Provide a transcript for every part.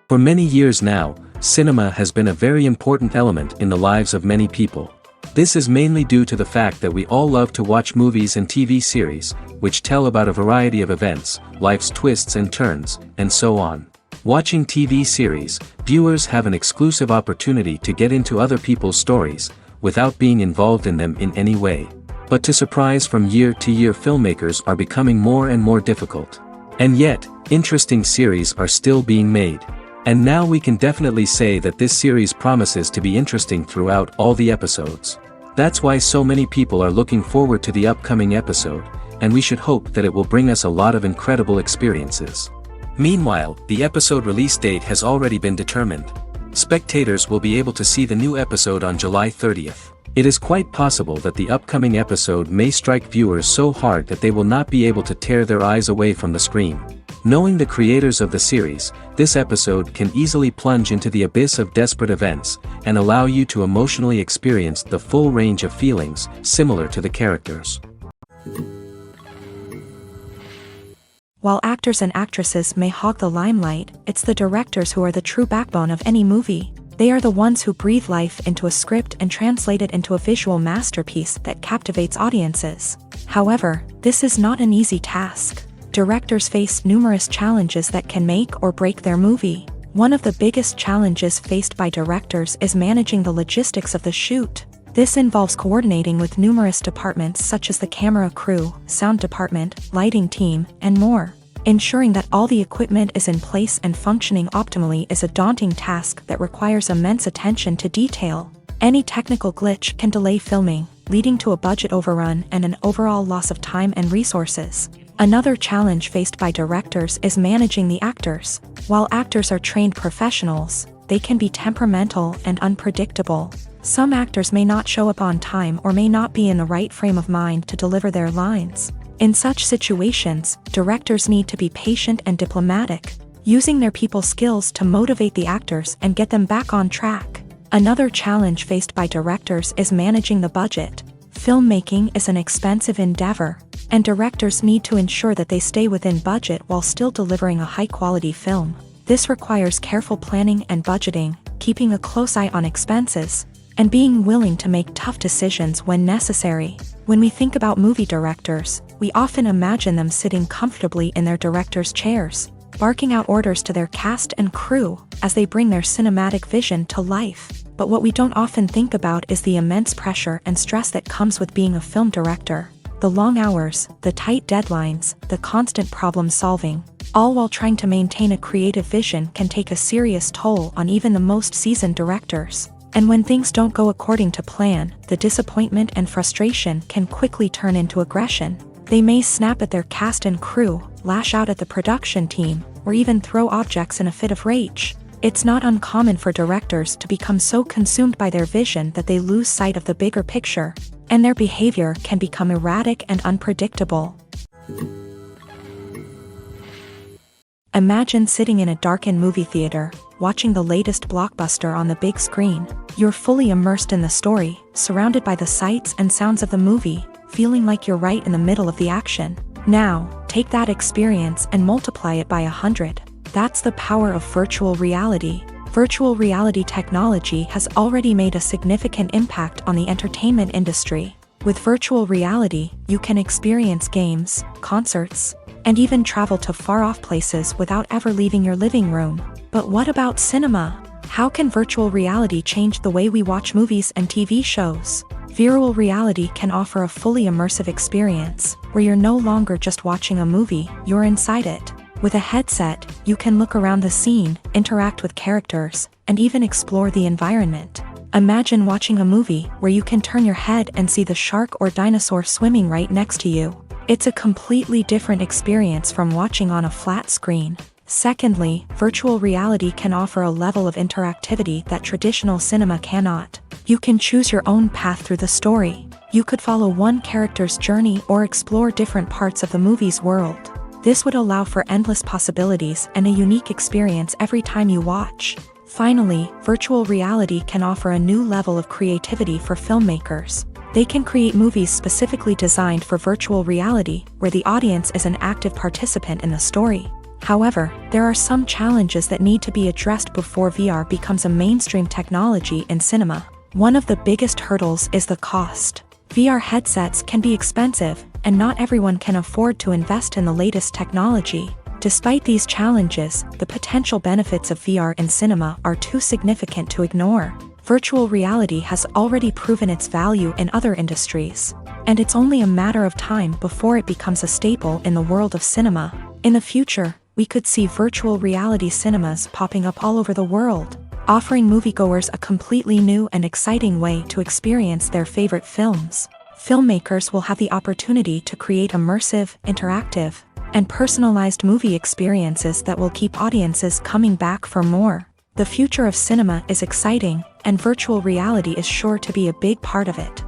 For many years now, cinema has been a very important element in the lives of many people. This is mainly due to the fact that we all love to watch movies and TV series, which tell about a variety of events, life's twists and turns, and so on. Watching TV series, viewers have an exclusive opportunity to get into other people's stories, without being involved in them in any way. But to surprise from year to year, filmmakers are becoming more and more difficult. And yet, interesting series are still being made. And now we can definitely say that this series promises to be interesting throughout all the episodes. That's why so many people are looking forward to the upcoming episode, and we should hope that it will bring us a lot of incredible experiences. Meanwhile, the episode release date has already been determined. Spectators will be able to see the new episode on July 30th. It is quite possible that the upcoming episode may strike viewers so hard that they will not be able to tear their eyes away from the screen. Knowing the creators of the series, this episode can easily plunge into the abyss of desperate events, and allow you to emotionally experience the full range of feelings, similar to the characters. While actors and actresses may hog the limelight, it's the directors who are the true backbone of any movie. They are the ones who breathe life into a script and translate it into a visual masterpiece that captivates audiences. However, this is not an easy task. Directors face numerous challenges that can make or break their movie. One of the biggest challenges faced by directors is managing the logistics of the shoot. This involves coordinating with numerous departments such as the camera crew, sound department, lighting team, and more. Ensuring that all the equipment is in place and functioning optimally is a daunting task that requires immense attention to detail. Any technical glitch can delay filming, leading to a budget overrun and an overall loss of time and resources. Another challenge faced by directors is managing the actors. While actors are trained professionals, they can be temperamental and unpredictable. Some actors may not show up on time or may not be in the right frame of mind to deliver their lines. In such situations, directors need to be patient and diplomatic, using their people skills to motivate the actors and get them back on track. Another challenge faced by directors is managing the budget. Filmmaking is an expensive endeavor, and directors need to ensure that they stay within budget while still delivering a high-quality film. This requires careful planning and budgeting, keeping a close eye on expenses, and being willing to make tough decisions when necessary. When we think about movie directors, we often imagine them sitting comfortably in their director's chairs, barking out orders to their cast and crew as they bring their cinematic vision to life. But what we don't often think about is the immense pressure and stress that comes with being a film director. The long hours, the tight deadlines, the constant problem solving, all while trying to maintain a creative vision can take a serious toll on even the most seasoned directors. And when things don't go according to plan, the disappointment and frustration can quickly turn into aggression. They may snap at their cast and crew, lash out at the production team, or even throw objects in a fit of rage. It's not uncommon for directors to become so consumed by their vision that they lose sight of the bigger picture, and their behavior can become erratic and unpredictable. Imagine sitting in a darkened movie theater, watching the latest blockbuster on the big screen. You're fully immersed in the story, surrounded by the sights and sounds of the movie, feeling like you're right in the middle of the action. Now, take that experience and multiply it by 100. That's the power of virtual reality. Virtual reality technology has already made a significant impact on the entertainment industry. With virtual reality, you can experience games, concerts, and even travel to far-off places without ever leaving your living room. But what about cinema? How can virtual reality change the way we watch movies and TV shows? Virtual reality can offer a fully immersive experience, where you're no longer just watching a movie, you're inside it. With a headset, you can look around the scene, interact with characters, and even explore the environment. Imagine watching a movie where you can turn your head and see the shark or dinosaur swimming right next to you. It's a completely different experience from watching on a flat screen. Secondly, virtual reality can offer a level of interactivity that traditional cinema cannot. You can choose your own path through the story. You could follow one character's journey or explore different parts of the movie's world. This would allow for endless possibilities and a unique experience every time you watch. Finally, virtual reality can offer a new level of creativity for filmmakers. They can create movies specifically designed for virtual reality, where the audience is an active participant in the story. However, there are some challenges that need to be addressed before VR becomes a mainstream technology in cinema. One of the biggest hurdles is the cost. VR headsets can be expensive, and not everyone can afford to invest in the latest technology. Despite these challenges, the potential benefits of VR in cinema are too significant to ignore. Virtual reality has already proven its value in other industries, and it's only a matter of time before it becomes a staple in the world of cinema. In the future, we could see virtual reality cinemas popping up all over the world, offering moviegoers a completely new and exciting way to experience their favorite films. Filmmakers will have the opportunity to create immersive, interactive, and personalized movie experiences that will keep audiences coming back for more. The future of cinema is exciting, and virtual reality is sure to be a big part of it.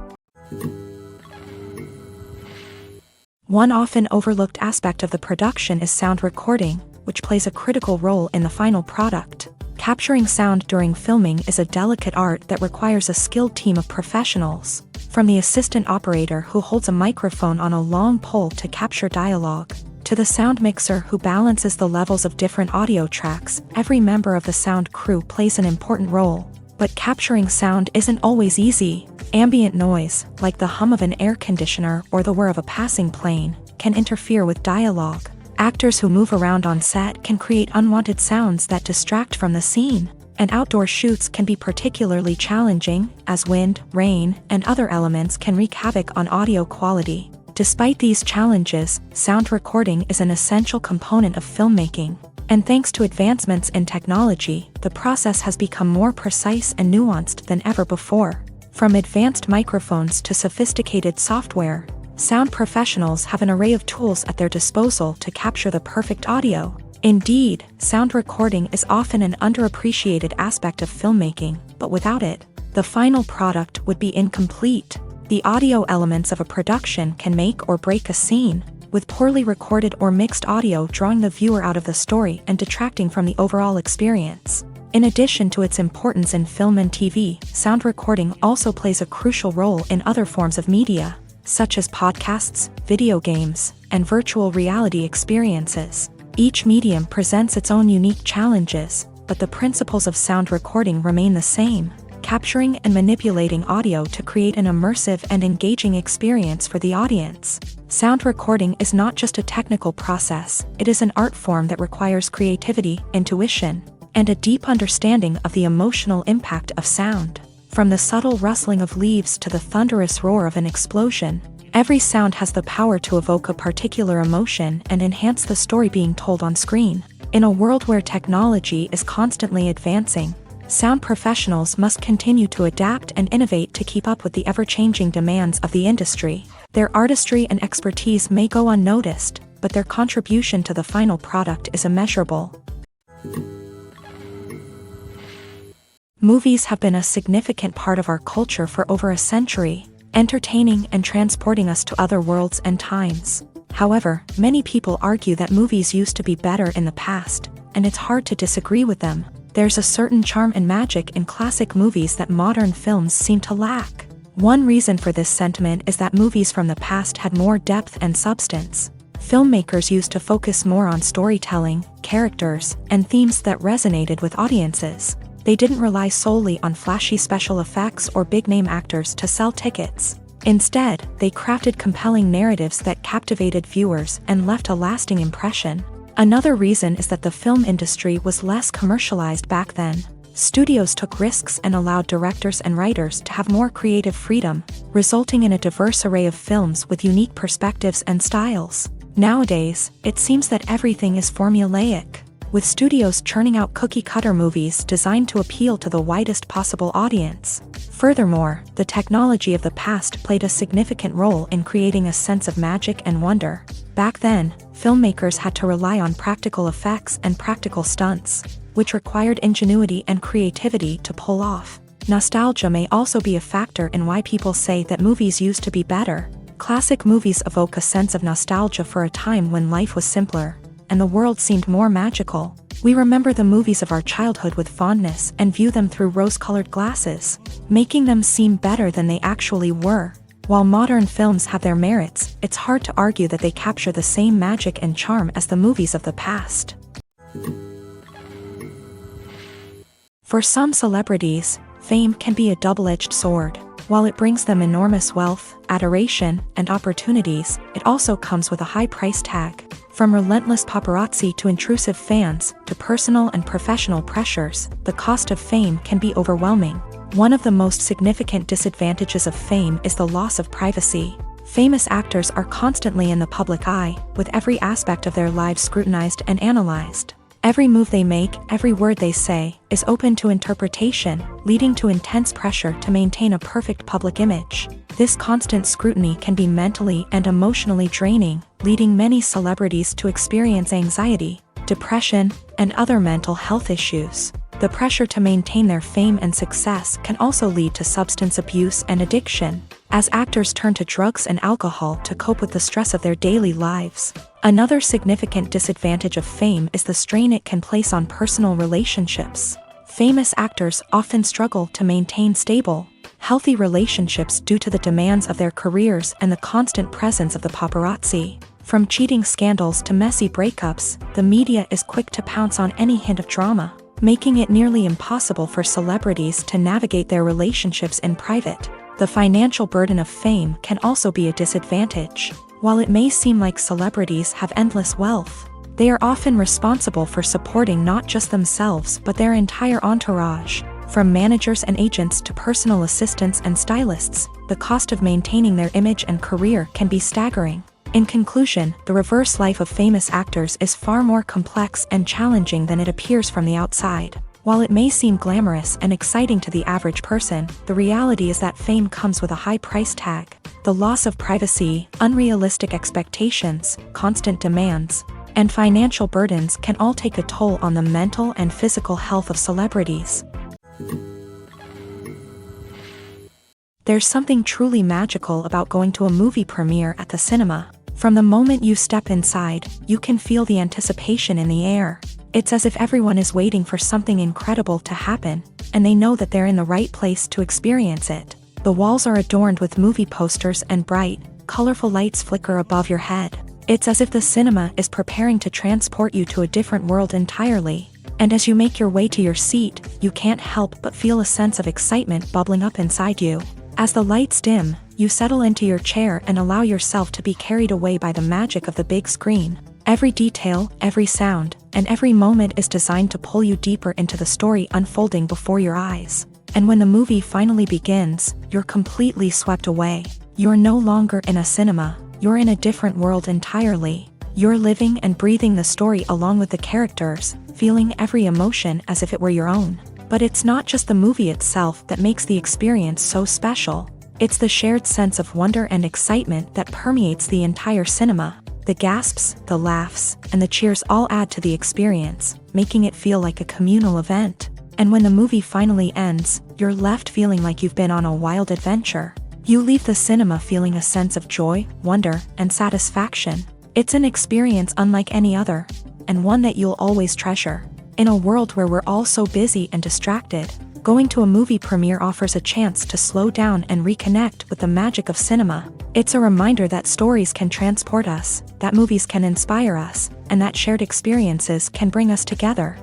One often overlooked aspect of the production is sound recording, which plays a critical role in the final product. Capturing sound during filming is a delicate art that requires a skilled team of professionals, from the assistant operator who holds a microphone on a long pole to capture dialogue, to the sound mixer who balances the levels of different audio tracks. Every member of the sound crew plays an important role. But capturing sound isn't always easy. Ambient noise, like the hum of an air conditioner or the whir of a passing plane, can interfere with dialogue. Actors who move around on set can create unwanted sounds that distract from the scene. And outdoor shoots can be particularly challenging, as wind, rain, and other elements can wreak havoc on audio quality. Despite these challenges, sound recording is an essential component of filmmaking. And thanks to advancements in technology, the process has become more precise and nuanced than ever before. From advanced microphones to sophisticated software, sound professionals have an array of tools at their disposal to capture the perfect audio. Indeed, sound recording is often an underappreciated aspect of filmmaking, but without it, the final product would be incomplete. The audio elements of a production can make or break a scene, with poorly recorded or mixed audio drawing the viewer out of the story and detracting from the overall experience. In addition to its importance in film and TV, sound recording also plays a crucial role in other forms of media, such as podcasts, video games, and virtual reality experiences. Each medium presents its own unique challenges, but the principles of sound recording remain the same: capturing and manipulating audio to create an immersive and engaging experience for the audience. Sound recording is not just a technical process, it is an art form that requires creativity, intuition, and a deep understanding of the emotional impact of sound. From the subtle rustling of leaves to the thunderous roar of an explosion, every sound has the power to evoke a particular emotion and enhance the story being told on screen. In a world where technology is constantly advancing, sound professionals must continue to adapt and innovate to keep up with the ever-changing demands of the industry. Their artistry and expertise may go unnoticed, but their contribution to the final product is immeasurable. Movies have been a significant part of our culture for over a century, entertaining and transporting us to other worlds and times. However, many people argue that movies used to be better in the past, and it's hard to disagree with them. There's a certain charm and magic in classic movies that modern films seem to lack. One reason for this sentiment is that movies from the past had more depth and substance. Filmmakers used to focus more on storytelling, characters, and themes that resonated with audiences. They didn't rely solely on flashy special effects or big-name actors to sell tickets. Instead, they crafted compelling narratives that captivated viewers and left a lasting impression. Another reason is that the film industry was less commercialized back then. Studios took risks and allowed directors and writers to have more creative freedom, resulting in a diverse array of films with unique perspectives and styles. Nowadays, it seems that everything is formulaic, with studios churning out cookie-cutter movies designed to appeal to the widest possible audience. Furthermore, the technology of the past played a significant role in creating a sense of magic and wonder. Back then, filmmakers had to rely on practical effects and practical stunts, which required ingenuity and creativity to pull off. Nostalgia may also be a factor in why people say that movies used to be better. Classic movies evoke a sense of nostalgia for a time when life was simpler, and the world seemed more magical. We remember the movies of our childhood with fondness and view them through rose-colored glasses, making them seem better than they actually were. While modern films have their merits, it's hard to argue that they capture the same magic and charm as the movies of the past. For some celebrities, fame can be a double-edged sword. While it brings them enormous wealth, adoration, and opportunities, it also comes with a high price tag. From relentless paparazzi to intrusive fans, to personal and professional pressures, the cost of fame can be overwhelming. One of the most significant disadvantages of fame is the loss of privacy. Famous actors are constantly in the public eye, with every aspect of their lives scrutinized and analyzed. Every move they make, every word they say, is open to interpretation, leading to intense pressure to maintain a perfect public image. This constant scrutiny can be mentally and emotionally draining, leading many celebrities to experience anxiety, depression, and other mental health issues. The pressure to maintain their fame and success can also lead to substance abuse and addiction, as actors turn to drugs and alcohol to cope with the stress of their daily lives. Another significant disadvantage of fame is the strain it can place on personal relationships. Famous actors often struggle to maintain stable, healthy relationships due to the demands of their careers and the constant presence of the paparazzi. From cheating scandals to messy breakups, the media is quick to pounce on any hint of drama, making it nearly impossible for celebrities to navigate their relationships in private. The financial burden of fame can also be a disadvantage. While it may seem like celebrities have endless wealth, they are often responsible for supporting not just themselves but their entire entourage. From managers and agents to personal assistants and stylists, the cost of maintaining their image and career can be staggering. In conclusion, the reverse life of famous actors is far more complex and challenging than it appears from the outside. While it may seem glamorous and exciting to the average person, the reality is that fame comes with a high price tag. The loss of privacy, unrealistic expectations, constant demands, and financial burdens can all take a toll on the mental and physical health of celebrities. There's something truly magical about going to a movie premiere at the cinema. From the moment you step inside, you can feel the anticipation in the air. It's as if everyone is waiting for something incredible to happen, and they know that they're in the right place to experience it. The walls are adorned with movie posters and bright, colorful lights flicker above your head. It's as if the cinema is preparing to transport you to a different world entirely. And as you make your way to your seat, you can't help but feel a sense of excitement bubbling up inside you. As the lights dim, you settle into your chair and allow yourself to be carried away by the magic of the big screen. Every detail, every sound, and every moment is designed to pull you deeper into the story unfolding before your eyes. And when the movie finally begins, you're completely swept away. You're no longer in a cinema, you're in a different world entirely. You're living and breathing the story along with the characters, feeling every emotion as if it were your own. But it's not just the movie itself that makes the experience so special. It's the shared sense of wonder and excitement that permeates the entire cinema. The gasps, the laughs, and the cheers all add to the experience, making it feel like a communal event. And when the movie finally ends, you're left feeling like you've been on a wild adventure. You leave the cinema feeling a sense of joy, wonder, and satisfaction. It's an experience unlike any other, and one that you'll always treasure. In a world where we're all so busy and distracted, going to a movie premiere offers a chance to slow down and reconnect with the magic of cinema. It's a reminder that stories can transport us, that movies can inspire us, and that shared experiences can bring us together.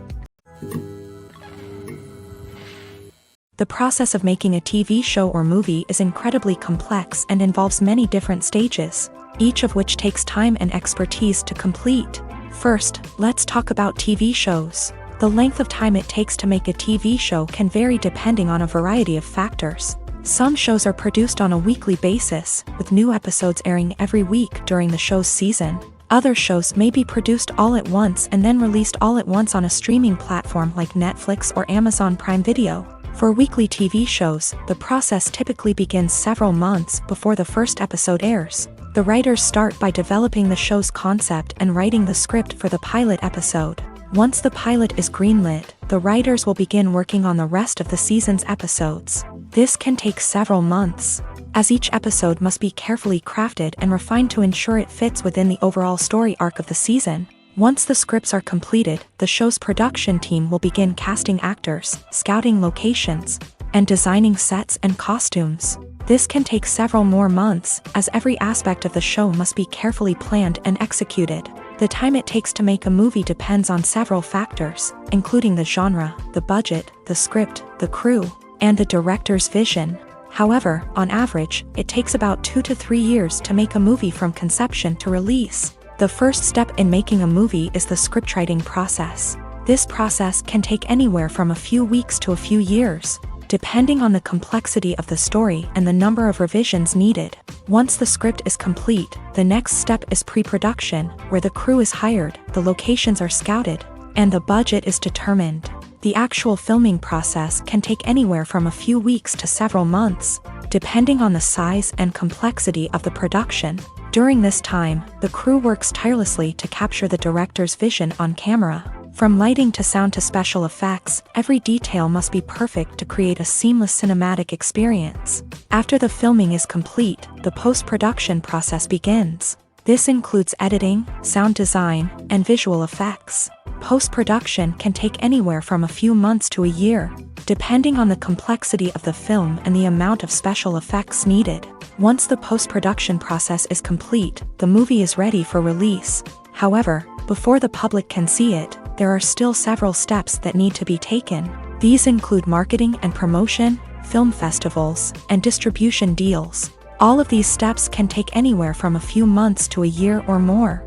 The process of making a TV show or movie is incredibly complex and involves many different stages, each of which takes time and expertise to complete. First, let's talk about TV shows. The length of time it takes to make a TV show can vary depending on a variety of factors. Some shows are produced on a weekly basis, with new episodes airing every week during the show's season. Other shows may be produced all at once and then released all at once on a streaming platform like Netflix or Amazon Prime Video. For weekly TV shows, the process typically begins several months before the first episode airs. The writers start by developing the show's concept and writing the script for the pilot episode. Once the pilot is greenlit, the writers will begin working on the rest of the season's episodes. This can take several months, as each episode must be carefully crafted and refined to ensure it fits within the overall story arc of the season. Once the scripts are completed, the show's production team will begin casting actors, scouting locations, and designing sets and costumes. This can take several more months, as every aspect of the show must be carefully planned and executed. The time it takes to make a movie depends on several factors, including the genre, the budget, the script, the crew, and the director's vision. However, on average, it takes about 2 to 3 years to make a movie from conception to release. The first step in making a movie is the scriptwriting process. This process can take anywhere from a few weeks to a few years, depending on the complexity of the story and the number of revisions needed. Once the script is complete, the next step is pre-production, where the crew is hired, the locations are scouted, and the budget is determined. The actual filming process can take anywhere from a few weeks to several months, depending on the size and complexity of the production. During this time, the crew works tirelessly to capture the director's vision on camera. From lighting to sound to special effects, every detail must be perfect to create a seamless cinematic experience. After the filming is complete, the post-production process begins. This includes editing, sound design, and visual effects. Post-production can take anywhere from a few months to a year, depending on the complexity of the film and the amount of special effects needed. Once the post-production process is complete, the movie is ready for release. However, before the public can see it, there are still several steps that need to be taken. These include marketing and promotion, film festivals, and distribution deals. All of these steps can take anywhere from a few months to a year or more.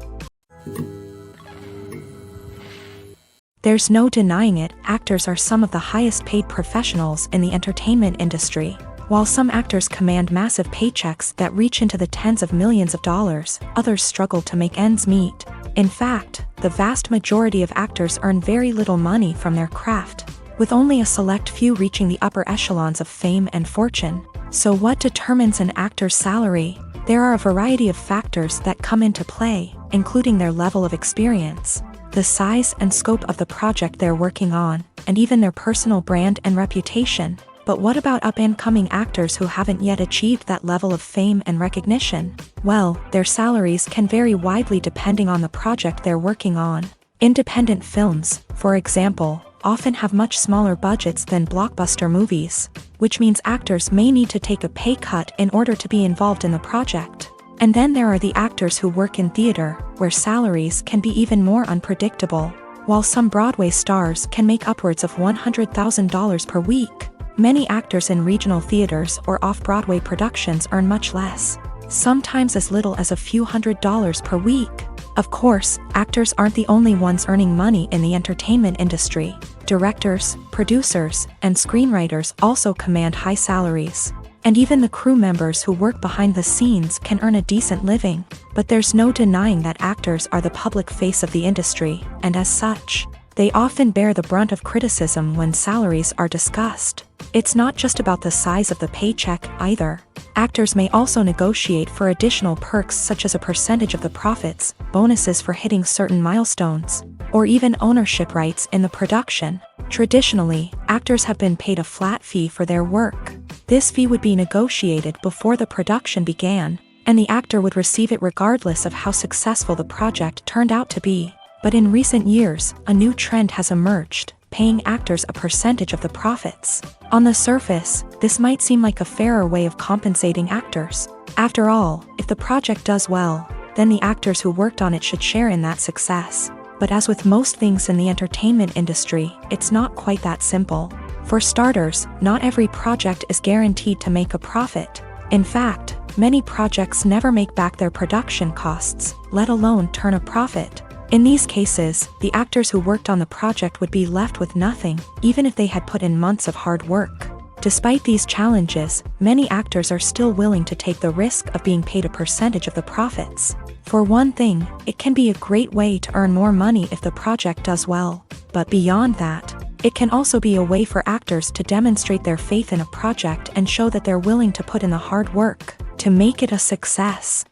There's no denying it, actors are some of the highest paid professionals in the entertainment industry. While some actors command massive paychecks that reach into the tens of millions of dollars, others struggle to make ends meet. In fact, the vast majority of actors earn very little money from their craft, with only a select few reaching the upper echelons of fame and fortune. So what determines an actor's salary? There are a variety of factors that come into play, including their level of experience, the size and scope of the project they're working on, and even their personal brand and reputation. But what about up-and-coming actors who haven't yet achieved that level of fame and recognition? Well, their salaries can vary widely depending on the project they're working on. Independent films, for example, often have much smaller budgets than blockbuster movies, which means actors may need to take a pay cut in order to be involved in the project. And then there are the actors who work in theater, where salaries can be even more unpredictable. While some Broadway stars can make upwards of $100,000 per week, many actors in regional theaters or off-Broadway productions earn much less, sometimes as little as a few $100s per week. Of course, actors aren't the only ones earning money in the entertainment industry. Directors, producers, and screenwriters also command high salaries. And even the crew members who work behind the scenes can earn a decent living. But there's no denying that actors are the public face of the industry, and as such, they often bear the brunt of criticism when salaries are discussed. It's not just about the size of the paycheck, either. Actors may also negotiate for additional perks such as a percentage of the profits, bonuses for hitting certain milestones, or even ownership rights in the production. Traditionally, actors have been paid a flat fee for their work. This fee would be negotiated before the production began, and the actor would receive it regardless of how successful the project turned out to be. But in recent years, a new trend has emerged, paying actors a percentage of the profits. On the surface, this might seem like a fairer way of compensating actors. After all, if the project does well, then the actors who worked on it should share in that success. But as with most things in the entertainment industry, it's not quite that simple. For starters, not every project is guaranteed to make a profit. In fact, many projects never make back their production costs, let alone turn a profit. In these cases, the actors who worked on the project would be left with nothing, even if they had put in months of hard work. Despite these challenges, many actors are still willing to take the risk of being paid a percentage of the profits. For one thing, it can be a great way to earn more money if the project does well. But beyond that, it can also be a way for actors to demonstrate their faith in a project and show that they're willing to put in the hard work to make it a success.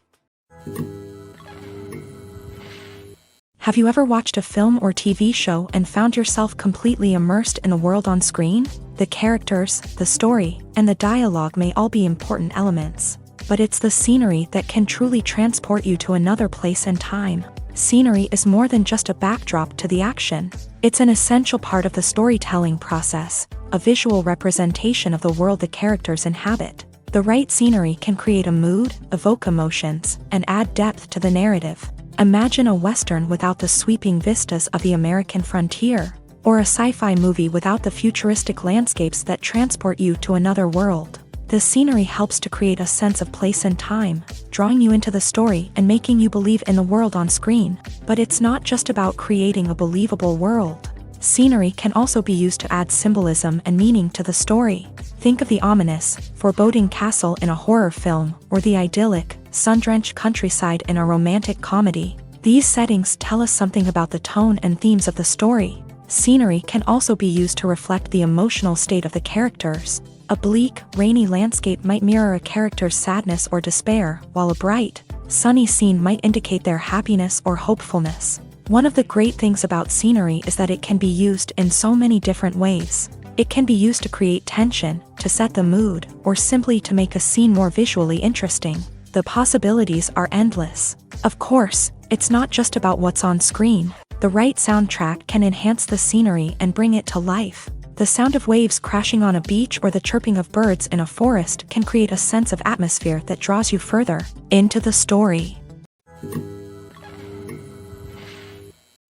Have you ever watched a film or TV show and found yourself completely immersed in the world on screen? The characters, the story, and the dialogue may all be important elements, but it's the scenery that can truly transport you to another place and time. Scenery is more than just a backdrop to the action. It's an essential part of the storytelling process, a visual representation of the world the characters inhabit. The right scenery can create a mood, evoke emotions, and add depth to the narrative. Imagine a Western without the sweeping vistas of the American frontier, or a sci-fi movie without the futuristic landscapes that transport you to another world. The scenery helps to create a sense of place and time, drawing you into the story and making you believe in the world on screen. But it's not just about creating a believable world. Scenery can also be used to add symbolism and meaning to the story. Think of the ominous, foreboding castle in a horror film, or the idyllic, sun-drenched countryside in a romantic comedy. These settings tell us something about the tone and themes of the story. Scenery can also be used to reflect the emotional state of the characters. A bleak, rainy landscape might mirror a character's sadness or despair, while a bright, sunny scene might indicate their happiness or hopefulness. One of the great things about scenery is that it can be used in so many different ways. It can be used to create tension, to set the mood, or simply to make a scene more visually interesting. The possibilities are endless. Of course, it's not just about what's on screen. The right soundtrack can enhance the scenery and bring it to life. The sound of waves crashing on a beach or the chirping of birds in a forest can create a sense of atmosphere that draws you further into the story.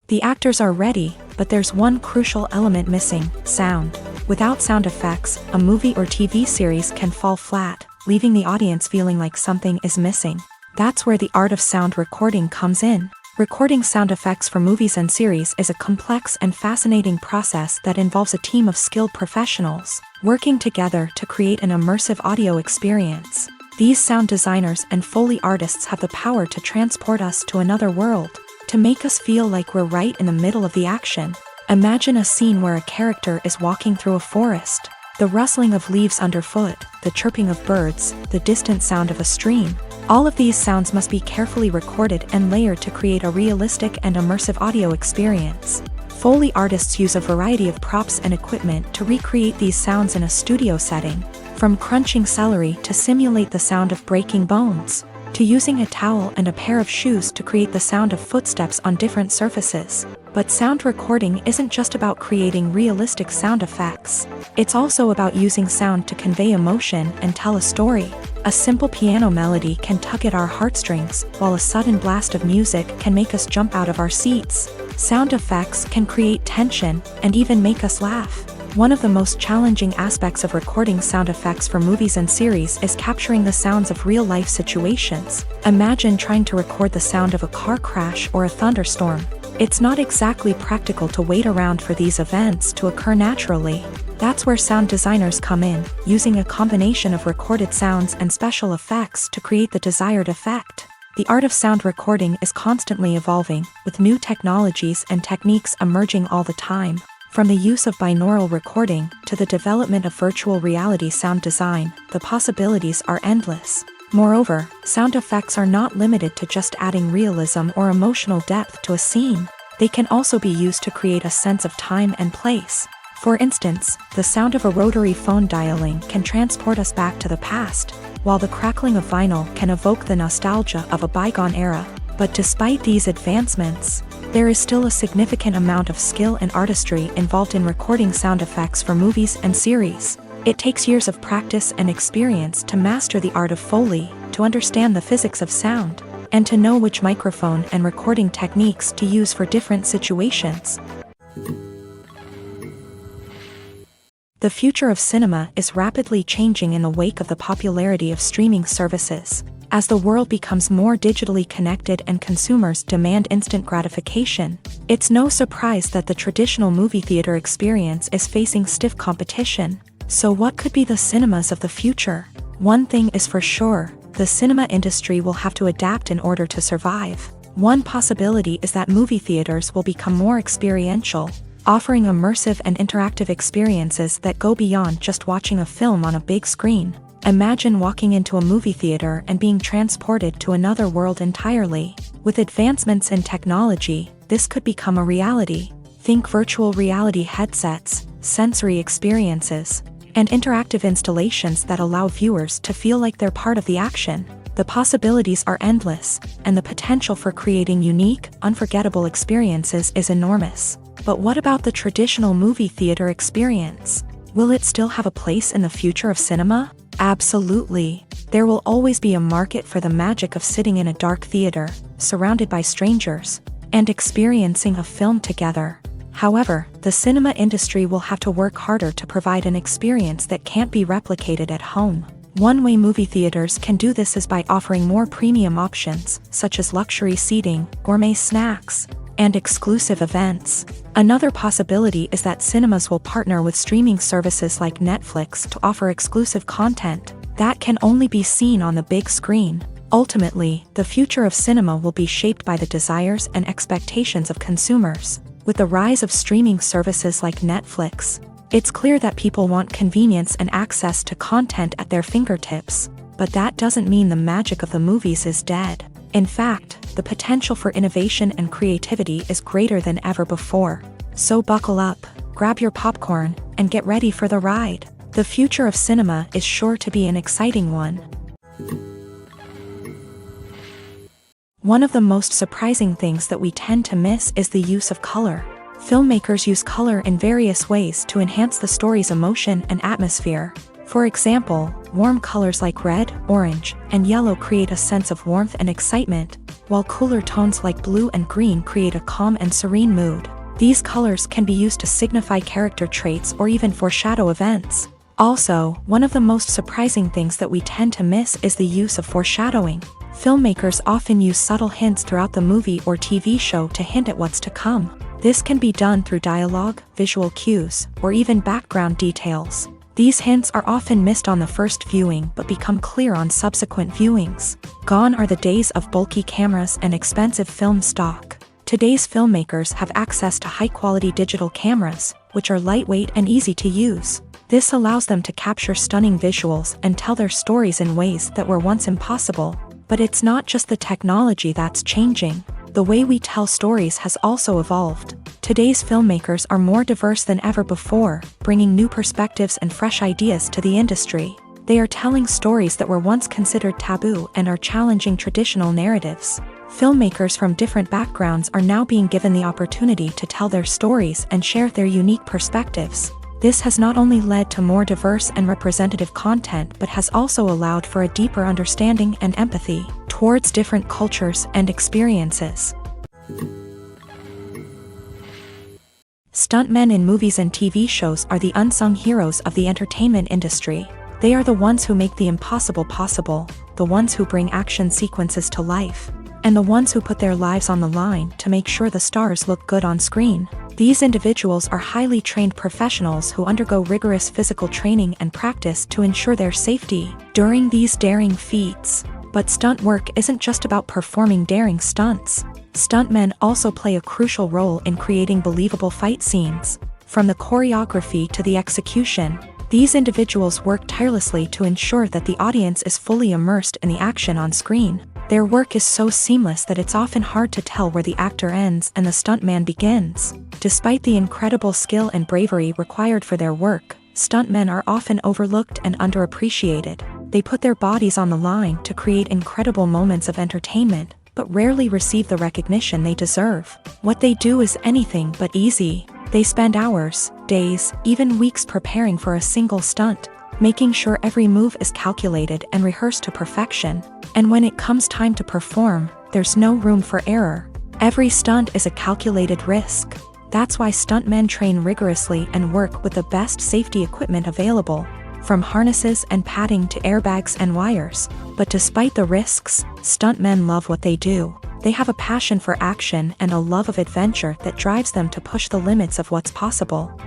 The actors are ready, but there's one crucial element missing: sound. Without sound effects, a movie or TV series can fall flat, leaving the audience feeling like something is missing. That's where the art of sound recording comes in. Recording sound effects for movies and series is a complex and fascinating process that involves a team of skilled professionals working together to create an immersive audio experience. These sound designers and Foley artists have the power to transport us to another world, to make us feel like we're right in the middle of the action. Imagine a scene where a character is walking through a forest. The rustling of leaves underfoot, the chirping of birds, the distant sound of a stream. All of these sounds must be carefully recorded and layered to create a realistic and immersive audio experience. Foley artists use a variety of props and equipment to recreate these sounds in a studio setting, from crunching celery to simulate the sound of breaking bones, to using a towel and a pair of shoes to create the sound of footsteps on different surfaces. But sound recording isn't just about creating realistic sound effects. It's also about using sound to convey emotion and tell a story. A simple piano melody can tug at our heartstrings, while a sudden blast of music can make us jump out of our seats. Sound effects can create tension and even make us laugh. One of the most challenging aspects of recording sound effects for movies and series is capturing the sounds of real-life situations. Imagine trying to record the sound of a car crash or a thunderstorm. It's not exactly practical to wait around for these events to occur naturally. That's where sound designers come in, using a combination of recorded sounds and special effects to create the desired effect. The art of sound recording is constantly evolving, with new technologies and techniques emerging all the time. From the use of binaural recording to the development of virtual reality sound design, the possibilities are endless. Moreover, sound effects are not limited to just adding realism or emotional depth to a scene. They can also be used to create a sense of time and place. For instance, the sound of a rotary phone dialing can transport us back to the past, while the crackling of vinyl can evoke the nostalgia of a bygone era. But despite these advancements, there is still a significant amount of skill and artistry involved in recording sound effects for movies and series. It takes years of practice and experience to master the art of Foley, to understand the physics of sound, and to know which microphone and recording techniques to use for different situations. The future of cinema is rapidly changing in the wake of the popularity of streaming services. As the world becomes more digitally connected and consumers demand instant gratification, it's no surprise that the traditional movie theater experience is facing stiff competition. So what could be the cinemas of the future? One thing is for sure, the cinema industry will have to adapt in order to survive. One possibility is that movie theaters will become more experiential, offering immersive and interactive experiences that go beyond just watching a film on a big screen. Imagine walking into a movie theater and being transported to another world entirely. With advancements in technology, this could become a reality. Think virtual reality headsets, sensory experiences, and interactive installations that allow viewers to feel like they're part of the action. The possibilities are endless, and the potential for creating unique, unforgettable experiences is enormous. But what about the traditional movie theater experience? Will it still have a place in the future of cinema? Absolutely. There will always be a market for the magic of sitting in a dark theater, surrounded by strangers, and experiencing a film together. However, the cinema industry will have to work harder to provide an experience that can't be replicated at home. One way movie theaters can do this is by offering more premium options, such as luxury seating, gourmet snacks, and exclusive events. Another possibility is that cinemas will partner with streaming services like Netflix to offer exclusive content that can only be seen on the big screen. Ultimately, the future of cinema will be shaped by the desires and expectations of consumers. With the rise of streaming services like Netflix, it's clear that people want convenience and access to content at their fingertips. But that doesn't mean the magic of the movies is dead. In fact, the potential for innovation and creativity is greater than ever before. So buckle up, grab your popcorn, and get ready for the ride. The future of cinema is sure to be an exciting one. One of the most surprising things that we tend to miss is the use of color. Filmmakers use color in various ways to enhance the story's emotion and atmosphere. For example, warm colors like red, orange, and yellow create a sense of warmth and excitement, while cooler tones like blue and green create a calm and serene mood. These colors can be used to signify character traits or even foreshadow events. Also, one of the most surprising things that we tend to miss is the use of foreshadowing. Filmmakers often use subtle hints throughout the movie or TV show to hint at what's to come. This can be done through dialogue, visual cues, or even background details. These hints are often missed on the first viewing but become clear on subsequent viewings. Gone are the days of bulky cameras and expensive film stock. Today's filmmakers have access to high-quality digital cameras, which are lightweight and easy to use. This allows them to capture stunning visuals and tell their stories in ways that were once impossible. But it's not just the technology that's changing. The way we tell stories has also evolved. Today's filmmakers are more diverse than ever before, bringing new perspectives and fresh ideas to the industry. They are telling stories that were once considered taboo and are challenging traditional narratives. Filmmakers from different backgrounds are now being given the opportunity to tell their stories and share their unique perspectives. This has not only led to more diverse and representative content but has also allowed for a deeper understanding and empathy towards different cultures and experiences. Stuntmen in movies and TV shows are the unsung heroes of the entertainment industry. They are the ones who make the impossible possible, the ones who bring action sequences to life, and the ones who put their lives on the line to make sure the stars look good on screen. These individuals are highly trained professionals who undergo rigorous physical training and practice to ensure their safety during these daring feats. But stunt work isn't just about performing daring stunts. Stuntmen also play a crucial role in creating believable fight scenes. From the choreography to the execution, these individuals work tirelessly to ensure that the audience is fully immersed in the action on screen. Their work is so seamless that it's often hard to tell where the actor ends and the stuntman begins. Despite the incredible skill and bravery required for their work, stuntmen are often overlooked and underappreciated. They put their bodies on the line to create incredible moments of entertainment, but rarely receive the recognition they deserve. What they do is anything but easy. They spend hours, days, even weeks preparing for a single stunt, making sure every move is calculated and rehearsed to perfection. And when it comes time to perform, there's no room for error. Every stunt is a calculated risk. That's why stuntmen train rigorously and work with the best safety equipment available, from harnesses and padding to airbags and wires. But despite the risks, stuntmen love what they do. They have a passion for action and a love of adventure that drives them to push the limits of what's possible.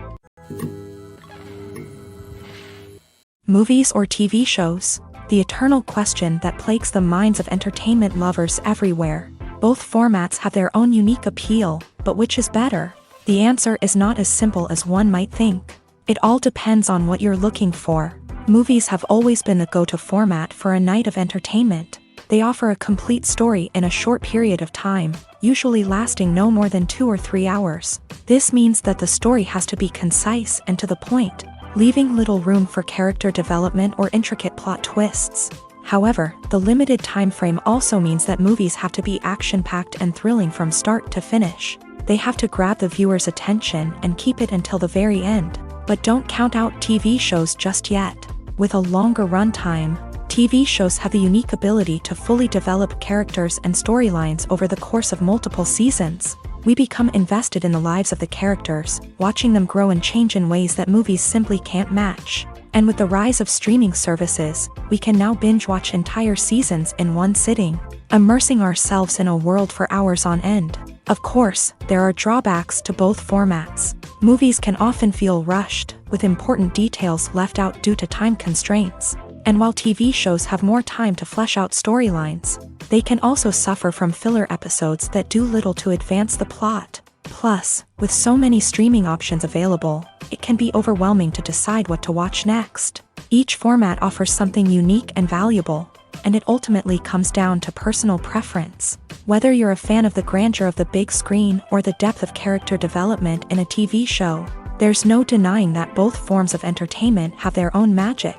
Movies or TV shows? The eternal question that plagues the minds of entertainment lovers everywhere. Both formats have their own unique appeal, but which is better? The answer is not as simple as one might think. It all depends on what you're looking for. Movies have always been the go-to format for a night of entertainment. They offer a complete story in a short period of time, usually lasting no more than 2 or 3 hours. This means that the story has to be concise and to the point, leaving little room for character development or intricate plot twists. However, the limited time frame also means that movies have to be action-packed and thrilling from start to finish. They have to grab the viewer's attention and keep it until the very end. But don't count out TV shows just yet. With a longer runtime, TV shows have the unique ability to fully develop characters and storylines over the course of multiple seasons. We become invested in the lives of the characters, watching them grow and change in ways that movies simply can't match. And with the rise of streaming services, we can now binge-watch entire seasons in one sitting, immersing ourselves in a world for hours on end. Of course, there are drawbacks to both formats. Movies can often feel rushed, with important details left out due to time constraints. And while TV shows have more time to flesh out storylines, they can also suffer from filler episodes that do little to advance the plot. Plus, with so many streaming options available, it can be overwhelming to decide what to watch next. Each format offers something unique and valuable, and it ultimately comes down to personal preference. Whether you're a fan of the grandeur of the big screen or the depth of character development in a TV show, there's no denying that both forms of entertainment have their own magic.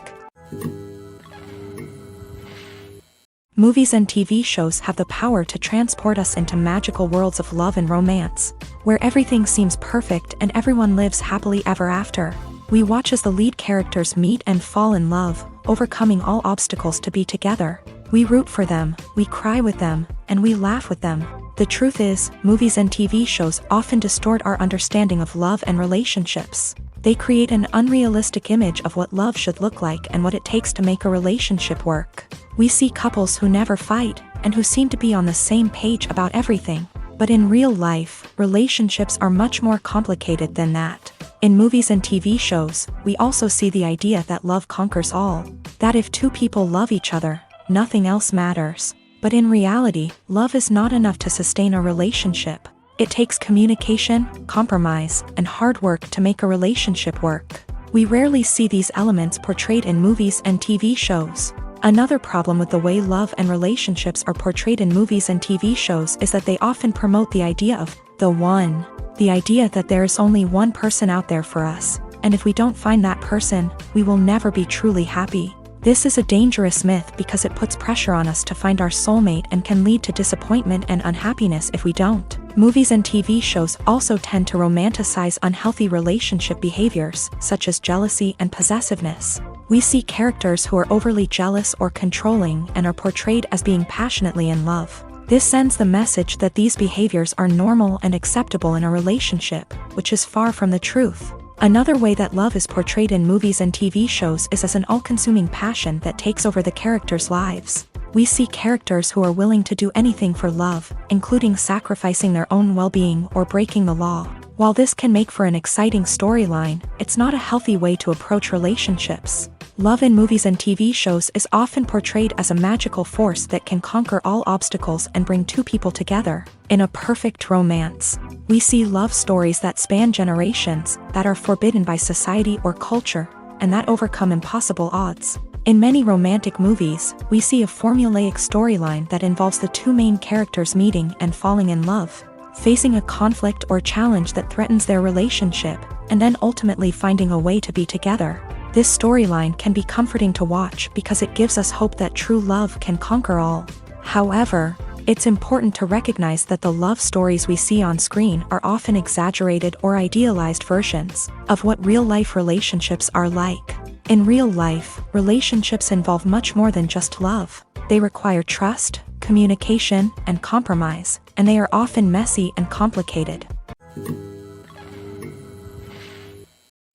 Movies and TV shows have the power to transport us into magical worlds of love and romance, where everything seems perfect and everyone lives happily ever after. We watch as the lead characters meet and fall in love, overcoming all obstacles to be together. We root for them, we cry with them, and we laugh with them. The truth is, movies and TV shows often distort our understanding of love and relationships. They create an unrealistic image of what love should look like and what it takes to make a relationship work. We see couples who never fight, and who seem to be on the same page about everything. But in real life, relationships are much more complicated than that. In movies and TV shows, we also see the idea that love conquers all. That if two people love each other, nothing else matters. But in reality, love is not enough to sustain a relationship. It takes communication, compromise, and hard work to make a relationship work. We rarely see these elements portrayed in movies and TV shows. Another problem with the way love and relationships are portrayed in movies and TV shows is that they often promote the idea of the one. The idea that there is only one person out there for us, and if we don't find that person, we will never be truly happy. This is a dangerous myth because it puts pressure on us to find our soulmate and can lead to disappointment and unhappiness if we don't. Movies and TV shows also tend to romanticize unhealthy relationship behaviors, such as jealousy and possessiveness. We see characters who are overly jealous or controlling and are portrayed as being passionately in love. This sends the message that these behaviors are normal and acceptable in a relationship, which is far from the truth. Another way that love is portrayed in movies and TV shows is as an all-consuming passion that takes over the characters' lives. We see characters who are willing to do anything for love, including sacrificing their own well-being or breaking the law. While this can make for an exciting storyline, it's not a healthy way to approach relationships. Love in movies and TV shows is often portrayed as a magical force that can conquer all obstacles and bring two people together. In a perfect romance, we see love stories that span generations, that are forbidden by society or culture, and that overcome impossible odds. In many romantic movies, we see a formulaic storyline that involves the two main characters meeting and falling in love, facing a conflict or challenge that threatens their relationship, and then ultimately finding a way to be together. This storyline can be comforting to watch because it gives us hope that true love can conquer all. However, it's important to recognize that the love stories we see on screen are often exaggerated or idealized versions of what real-life relationships are like. In real life, relationships involve much more than just love. They require trust, communication, and compromise, and they are often messy and complicated.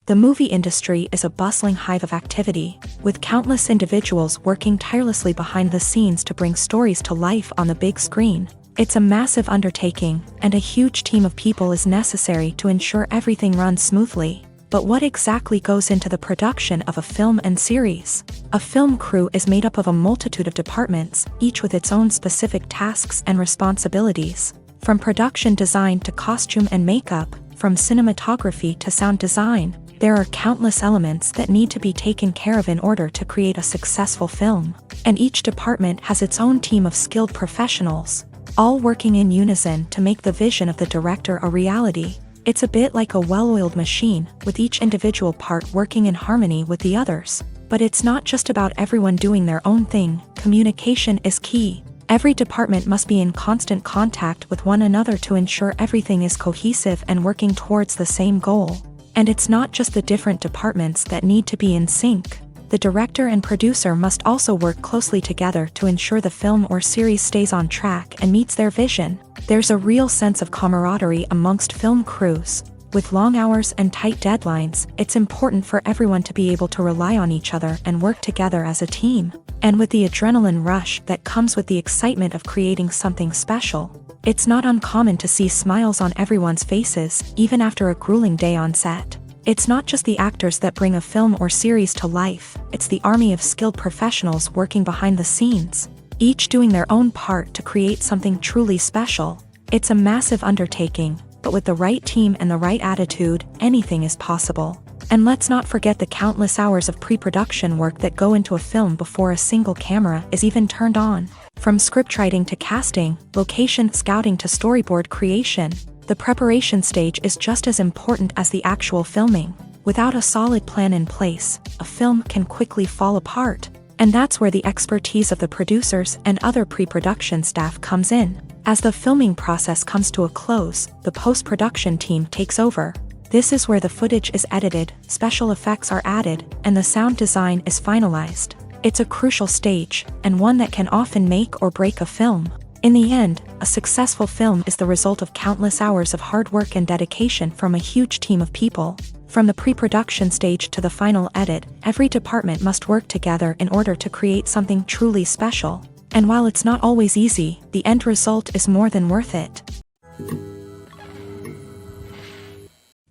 The movie industry is a bustling hive of activity, with countless individuals working tirelessly behind the scenes to bring stories to life on the big screen. It's a massive undertaking, and a huge team of people is necessary to ensure everything runs smoothly. But what exactly goes into the production of a film and series? A film crew is made up of a multitude of departments, each with its own specific tasks and responsibilities. From production design to costume and makeup, from cinematography to sound design, there are countless elements that need to be taken care of in order to create a successful film. And each department has its own team of skilled professionals, all working in unison to make the vision of the director a reality. It's a bit like a well-oiled machine, with each individual part working in harmony with the others. But it's not just about everyone doing their own thing. Communication is key. Every department must be in constant contact with one another to ensure everything is cohesive and working towards the same goal. And it's not just the different departments that need to be in sync. the director and producer must also work closely together to ensure the film or series stays on track and meets their vision. There's a real sense of camaraderie amongst film crews. With long hours and tight deadlines, it's important for everyone to be able to rely on each other and work together as a team. And with the adrenaline rush that comes with the excitement of creating something special, it's not uncommon to see smiles on everyone's faces, even after a grueling day on set. It's not just the actors that bring a film or series to life, it's the army of skilled professionals working behind the scenes, each doing their own part to create something truly special. It's a massive undertaking, but with the right team and the right attitude, anything is possible. And let's not forget the countless hours of pre-production work that go into a film before a single camera is even turned on. From scriptwriting to casting, location scouting to storyboard creation, the preparation stage is just as important as the actual filming. Without a solid plan in place, a film can quickly fall apart. And that's where the expertise of the producers and other pre-production staff comes in. As the filming process comes to a close, the post-production team takes over. This is where the footage is edited, special effects are added, and the sound design is finalized. It's a crucial stage, and one that can often make or break a film. In the end, a successful film is the result of countless hours of hard work and dedication from a huge team of people. From the pre-production stage to the final edit, every department must work together in order to create something truly special. And while it's not always easy, the end result is more than worth it.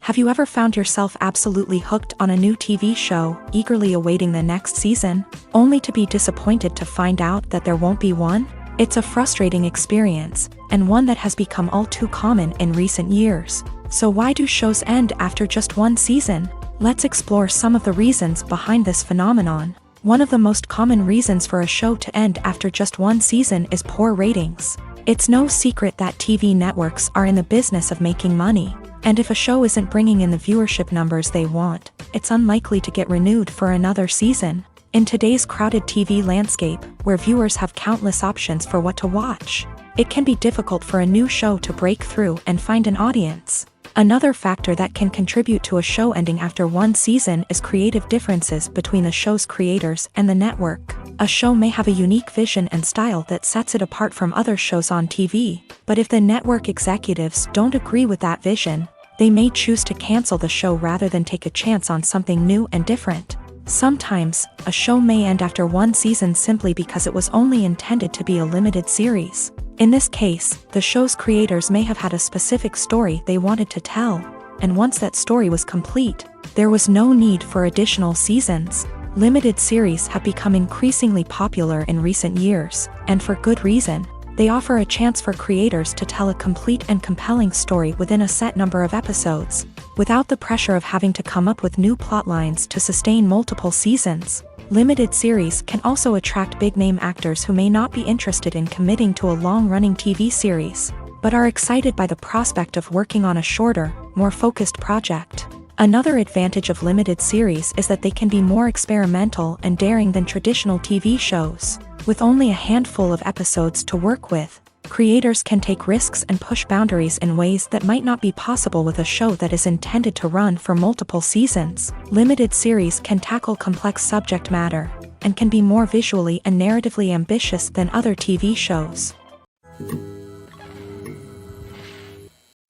Have you ever found yourself absolutely hooked on a new TV show, eagerly awaiting the next season, only to be disappointed to find out that there won't be one? It's a frustrating experience, and one that has become all too common in recent years. So why do shows end after just one season? Let's explore some of the reasons behind this phenomenon. One of the most common reasons for a show to end after just one season is poor ratings. It's no secret that TV networks are in the business of making money, and if a show isn't bringing in the viewership numbers they want, it's unlikely to get renewed for another season. In today's crowded TV landscape, where viewers have countless options for what to watch, it can be difficult for a new show to break through and find an audience. Another factor that can contribute to a show ending after one season is creative differences between the show's creators and the network. A show may have a unique vision and style that sets it apart from other shows on TV, but if the network executives don't agree with that vision, they may choose to cancel the show rather than take a chance on something new and different. Sometimes, a show may end after one season simply because it was only intended to be a limited series. In this case, the show's creators may have had a specific story they wanted to tell, and once that story was complete, there was no need for additional seasons. Limited series have become increasingly popular in recent years, and for good reason. They offer a chance for creators to tell a complete and compelling story within a set number of episodes, without the pressure of having to come up with new plotlines to sustain multiple seasons. Limited series can also attract big-name actors who may not be interested in committing to a long-running TV series, but are excited by the prospect of working on a shorter, more focused project. Another advantage of limited series is that they can be more experimental and daring than traditional TV shows. With only a handful of episodes to work with, creators can take risks and push boundaries in ways that might not be possible with a show that is intended to run for multiple seasons. Limited series can tackle complex subject matter, and can be more visually and narratively ambitious than other TV shows.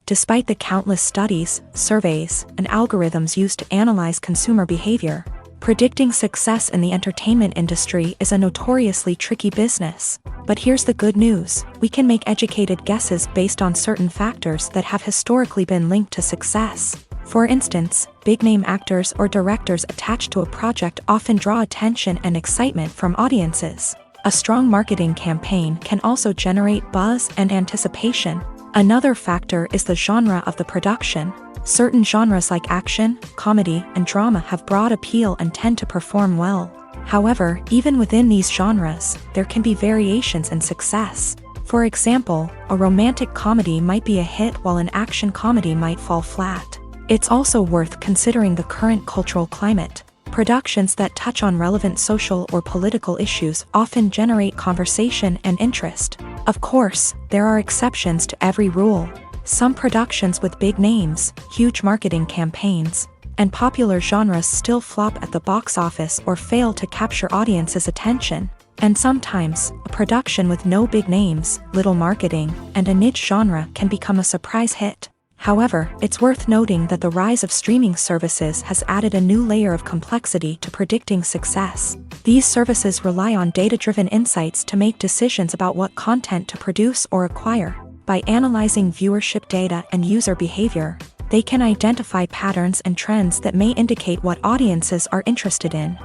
Despite the countless studies, surveys, and algorithms used to analyze consumer behavior, predicting success in the entertainment industry is a notoriously tricky business. But here's the good news: we can make educated guesses based on certain factors that have historically been linked to success. For instance, big-name actors or directors attached to a project often draw attention and excitement from audiences. A strong marketing campaign can also generate buzz and anticipation. Another factor is the genre of the production. Certain genres like action, comedy, and drama have broad appeal and tend to perform well. However, even within these genres, there can be variations in success. For example, a romantic comedy might be a hit while an action comedy might fall flat. It's also worth considering the current cultural climate. Productions that touch on relevant social or political issues often generate conversation and interest. Of course, there are exceptions to every rule. Some productions with big names, huge marketing campaigns, and popular genres still flop at the box office or fail to capture audiences' attention. And sometimes, a production with no big names, little marketing, and a niche genre can become a surprise hit. However, it's worth noting that the rise of streaming services has added a new layer of complexity to predicting success. These services rely on data-driven insights to make decisions about what content to produce or acquire. By analyzing viewership data and user behavior, they can identify patterns and trends that may indicate what audiences are interested in.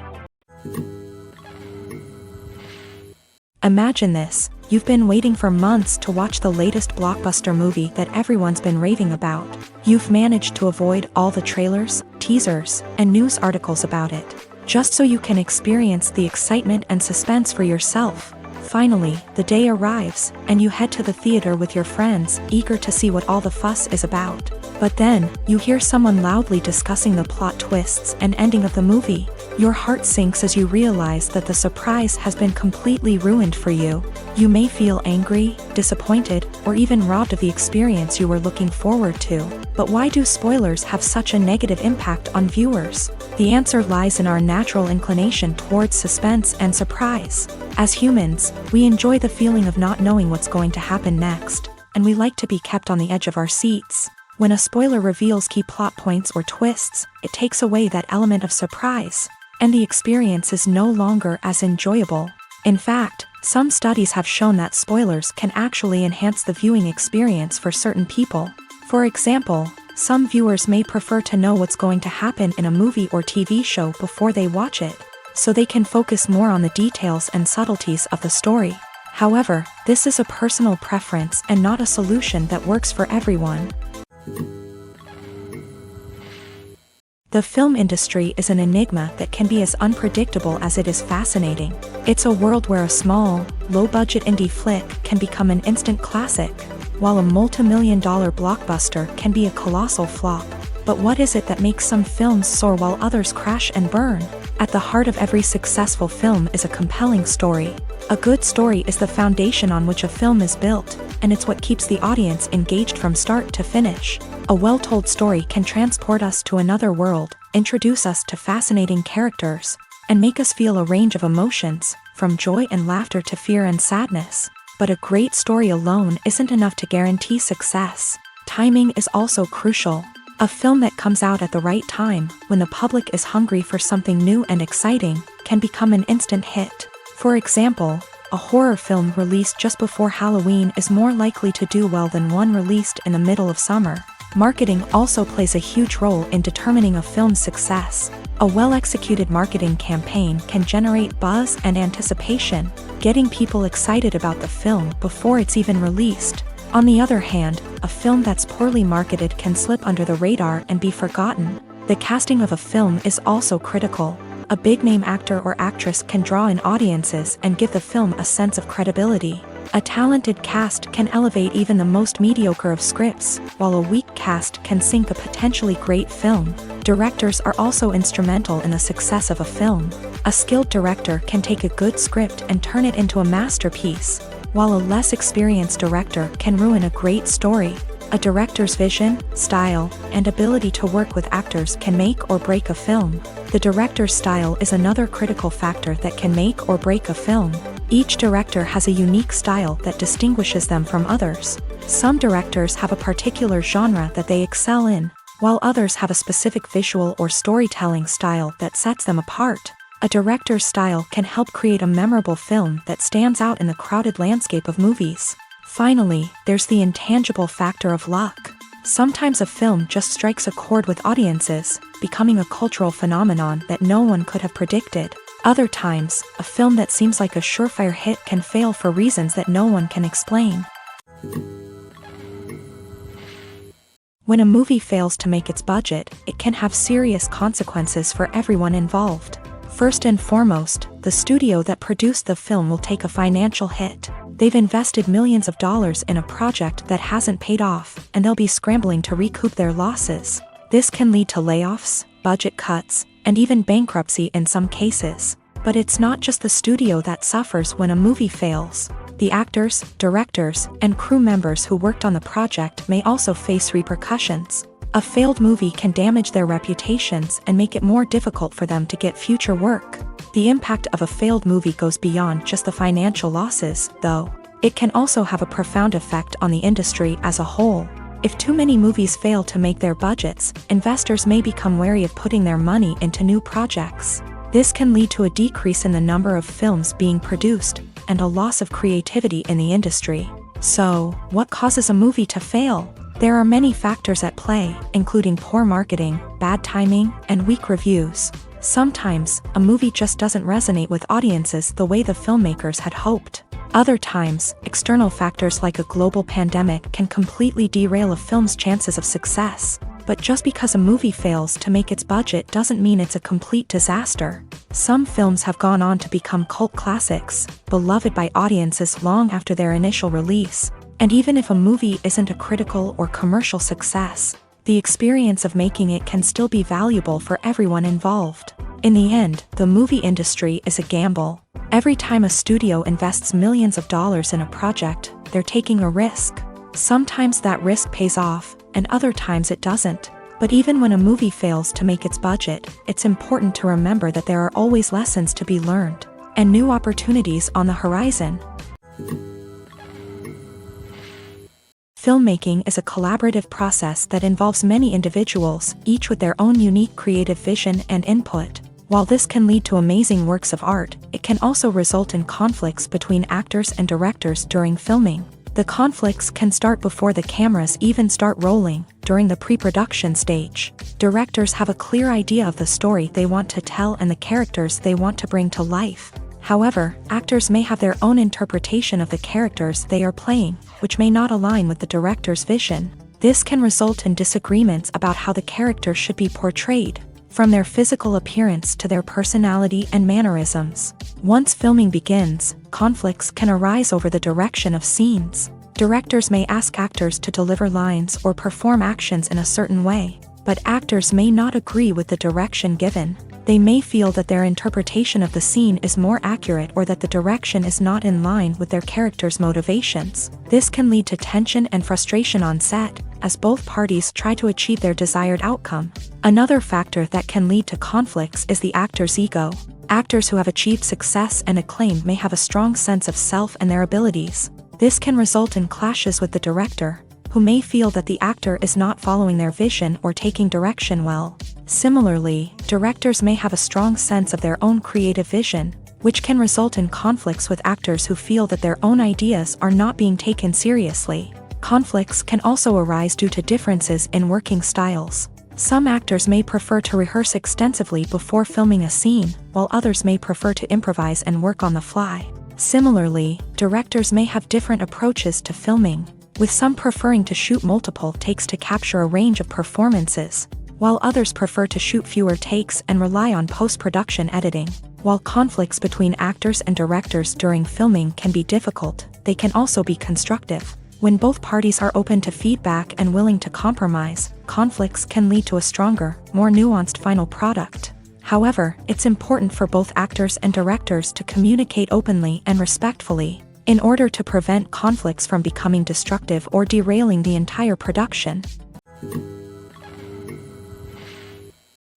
Imagine this: you've been waiting for months to watch the latest blockbuster movie that everyone's been raving about. You've managed to avoid all the trailers, teasers, and news articles about it, just so you can experience the excitement and suspense for yourself. Finally, the day arrives, and you head to the theater with your friends, eager to see what all the fuss is about. But then, you hear someone loudly discussing the plot twists and ending of the movie. Your heart sinks as you realize that the surprise has been completely ruined for you. You may feel angry, disappointed, or even robbed of the experience you were looking forward to. But why do spoilers have such a negative impact on viewers? The answer lies in our natural inclination towards suspense and surprise. As humans, we enjoy the feeling of not knowing what's going to happen next, and we like to be kept on the edge of our seats. When a spoiler reveals key plot points or twists, it takes away that element of surprise, and the experience is no longer as enjoyable. In fact, some studies have shown that spoilers can actually enhance the viewing experience for certain people. For example, some viewers may prefer to know what's going to happen in a movie or TV show before they watch it, so they can focus more on the details and subtleties of the story. However, this is a personal preference and not a solution that works for everyone. The film industry is an enigma that can be as unpredictable as it is fascinating. It's a world where a small, low-budget indie flick can become an instant classic, while a multi-million-dollar blockbuster can be a colossal flop. But what is it that makes some films soar while others crash and burn? At the heart of every successful film is a compelling story. A good story is the foundation on which a film is built, and it's what keeps the audience engaged from start to finish. A well-told story can transport us to another world, introduce us to fascinating characters, and make us feel a range of emotions, from joy and laughter to fear and sadness. But a great story alone isn't enough to guarantee success. Timing is also crucial. A film that comes out at the right time, when the public is hungry for something new and exciting, can become an instant hit. For example, a horror film released just before Halloween is more likely to do well than one released in the middle of summer. Marketing also plays a huge role in determining a film's success. A well-executed marketing campaign can generate buzz and anticipation, getting people excited about the film before it's even released. On the other hand, a film that's poorly marketed can slip under the radar and be forgotten. The casting of a film is also critical. A big-name actor or actress can draw in audiences and give the film a sense of credibility. A talented cast can elevate even the most mediocre of scripts, while a weak cast can sink a potentially great film. Directors are also instrumental in the success of a film. A skilled director can take a good script and turn it into a masterpiece, while a less experienced director can ruin a great story. A director's vision, style, and ability to work with actors can make or break a film. The director's style is another critical factor that can make or break a film. Each director has a unique style that distinguishes them from others. Some directors have a particular genre that they excel in, while others have a specific visual or storytelling style that sets them apart. A director's style can help create a memorable film that stands out in the crowded landscape of movies. Finally, there's the intangible factor of luck. Sometimes a film just strikes a chord with audiences, becoming a cultural phenomenon that no one could have predicted. Other times, a film that seems like a surefire hit can fail for reasons that no one can explain. When a movie fails to make its budget, it can have serious consequences for everyone involved. First and foremost, the studio that produced the film will take a financial hit. They've invested millions of dollars in a project that hasn't paid off, and they'll be scrambling to recoup their losses. This can lead to layoffs, budget cuts, and even bankruptcy in some cases. But it's not just the studio that suffers when a movie fails. The actors, directors, and crew members who worked on the project may also face repercussions. A failed movie can damage their reputations and make it more difficult for them to get future work. The impact of a failed movie goes beyond just the financial losses, though. It can also have a profound effect on the industry as a whole. If too many movies fail to make their budgets, investors may become wary of putting their money into new projects. This can lead to a decrease in the number of films being produced, and a loss of creativity in the industry. So, what causes a movie to fail? There are many factors at play, including poor marketing, bad timing, and weak reviews. Sometimes, a movie just doesn't resonate with audiences the way the filmmakers had hoped. Other times, external factors like a global pandemic can completely derail a film's chances of success. But just because a movie fails to make its budget doesn't mean it's a complete disaster. Some films have gone on to become cult classics, beloved by audiences long after their initial release. And even if a movie isn't a critical or commercial success, the experience of making it can still be valuable for everyone involved. In the end, the movie industry is a gamble. Every time a studio invests millions of dollars in a project, they're taking a risk. Sometimes that risk pays off, and other times it doesn't. But even when a movie fails to make its budget, it's important to remember that there are always lessons to be learned, and new opportunities on the horizon. Filmmaking is a collaborative process that involves many individuals, each with their own unique creative vision and input. While this can lead to amazing works of art, it can also result in conflicts between actors and directors during filming. The conflicts can start before the cameras even start rolling, during the pre-production stage. Directors have a clear idea of the story they want to tell and the characters they want to bring to life. However, actors may have their own interpretation of the characters they are playing, which may not align with the director's vision. This can result in disagreements about how the character should be portrayed, from their physical appearance to their personality and mannerisms. Once filming begins, conflicts can arise over the direction of scenes. Directors may ask actors to deliver lines or perform actions in a certain way, but actors may not agree with the direction given. They may feel that their interpretation of the scene is more accurate or that the direction is not in line with their character's motivations. This can lead to tension and frustration on set, as both parties try to achieve their desired outcome. Another factor that can lead to conflicts is the actor's ego. Actors who have achieved success and acclaim may have a strong sense of self and their abilities. This can result in clashes with the director, who may feel that the actor is not following their vision or taking direction well. Similarly, directors may have a strong sense of their own creative vision, which can result in conflicts with actors who feel that their own ideas are not being taken seriously. Conflicts can also arise due to differences in working styles. Some actors may prefer to rehearse extensively before filming a scene, while others may prefer to improvise and work on the fly. Similarly, directors may have different approaches to filming, with some preferring to shoot multiple takes to capture a range of performances, while others prefer to shoot fewer takes and rely on post-production editing. While conflicts between actors and directors during filming can be difficult, they can also be constructive. When both parties are open to feedback and willing to compromise, conflicts can lead to a stronger, more nuanced final product. However, it's important for both actors and directors to communicate openly and respectfully, in order to prevent conflicts from becoming destructive or derailing the entire production.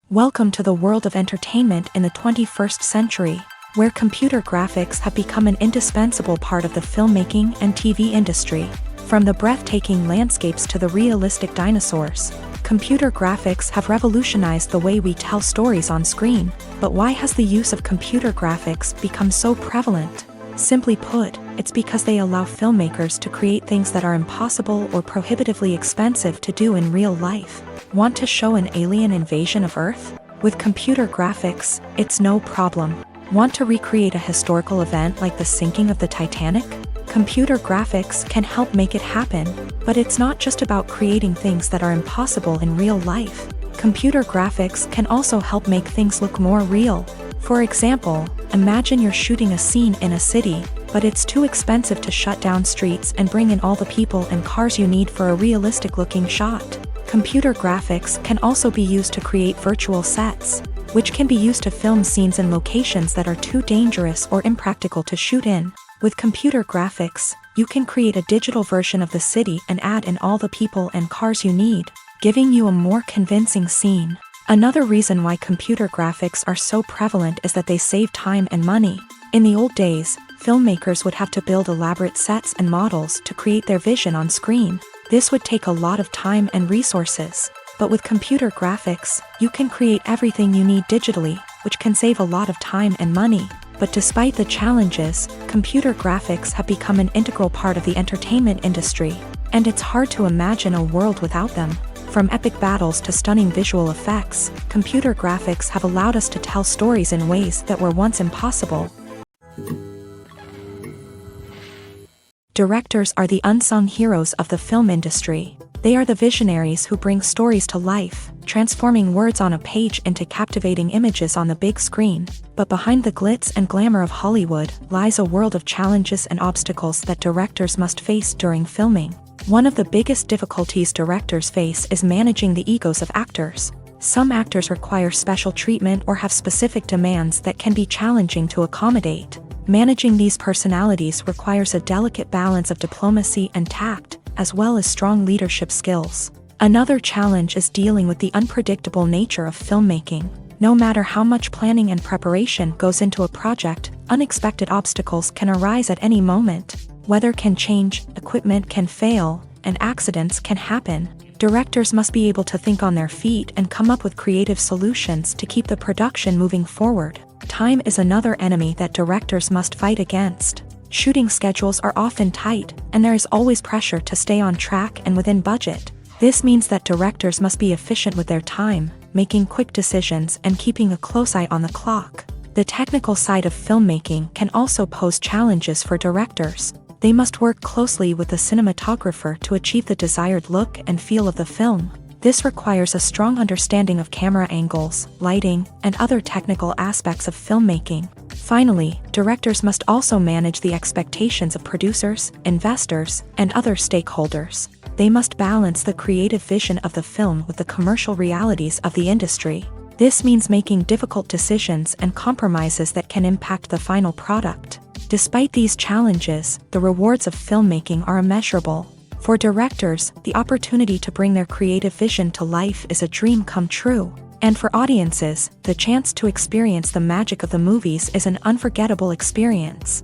Welcome to the world of entertainment in the 21st century, where computer graphics have become an indispensable part of the filmmaking and TV industry. From the breathtaking landscapes to the realistic dinosaurs, computer graphics have revolutionized the way we tell stories on screen. But why has the use of computer graphics become so prevalent? Simply put, it's because they allow filmmakers to create things that are impossible or prohibitively expensive to do in real life. Want to show an alien invasion of Earth? With computer graphics, it's no problem. Want to recreate a historical event like the sinking of the Titanic? Computer graphics can help make it happen, but it's not just about creating things that are impossible in real life. Computer graphics can also help make things look more real. For example, imagine you're shooting a scene in a city, but it's too expensive to shut down streets and bring in all the people and cars you need for a realistic-looking shot. Computer graphics can also be used to create virtual sets, which can be used to film scenes in locations that are too dangerous or impractical to shoot in. With computer graphics, you can create a digital version of the city and add in all the people and cars you need. giving you a more convincing scene. Another reason why computer graphics are so prevalent is that they save time and money. In the old days, filmmakers would have to build elaborate sets and models to create their vision on screen. This would take a lot of time and resources. But with computer graphics, you can create everything you need digitally, which can save a lot of time and money. But despite the challenges, computer graphics have become an integral part of the entertainment industry, and it's hard to imagine a world without them. From epic battles to stunning visual effects, computer graphics have allowed us to tell stories in ways that were once impossible. Directors are the unsung heroes of the film industry. They are the visionaries who bring stories to life, transforming words on a page into captivating images on the big screen. But behind the glitz and glamour of Hollywood lies a world of challenges and obstacles that directors must face during filming. One of the biggest difficulties directors face is managing the egos of actors. Some actors require special treatment or have specific demands that can be challenging to accommodate. Managing these personalities requires a delicate balance of diplomacy and tact, as well as strong leadership skills. Another challenge is dealing with the unpredictable nature of filmmaking. No matter how much planning and preparation goes into a project, unexpected obstacles can arise at any moment. Weather can change, equipment can fail, and accidents can happen. Directors must be able to think on their feet and come up with creative solutions to keep the production moving forward. Time is another enemy that directors must fight against. Shooting schedules are often tight, and there is always pressure to stay on track and within budget. This means that directors must be efficient with their time, making quick decisions and keeping a close eye on the clock. The technical side of filmmaking can also pose challenges for directors. They must work closely with the cinematographer to achieve the desired look and feel of the film. This requires a strong understanding of camera angles, lighting, and other technical aspects of filmmaking. Finally, directors must also manage the expectations of producers, investors, and other stakeholders. They must balance the creative vision of the film with the commercial realities of the industry. This means making difficult decisions and compromises that can impact the final product. Despite these challenges, the rewards of filmmaking are immeasurable. For directors, the opportunity to bring their creative vision to life is a dream come true. And for audiences, the chance to experience the magic of the movies is an unforgettable experience.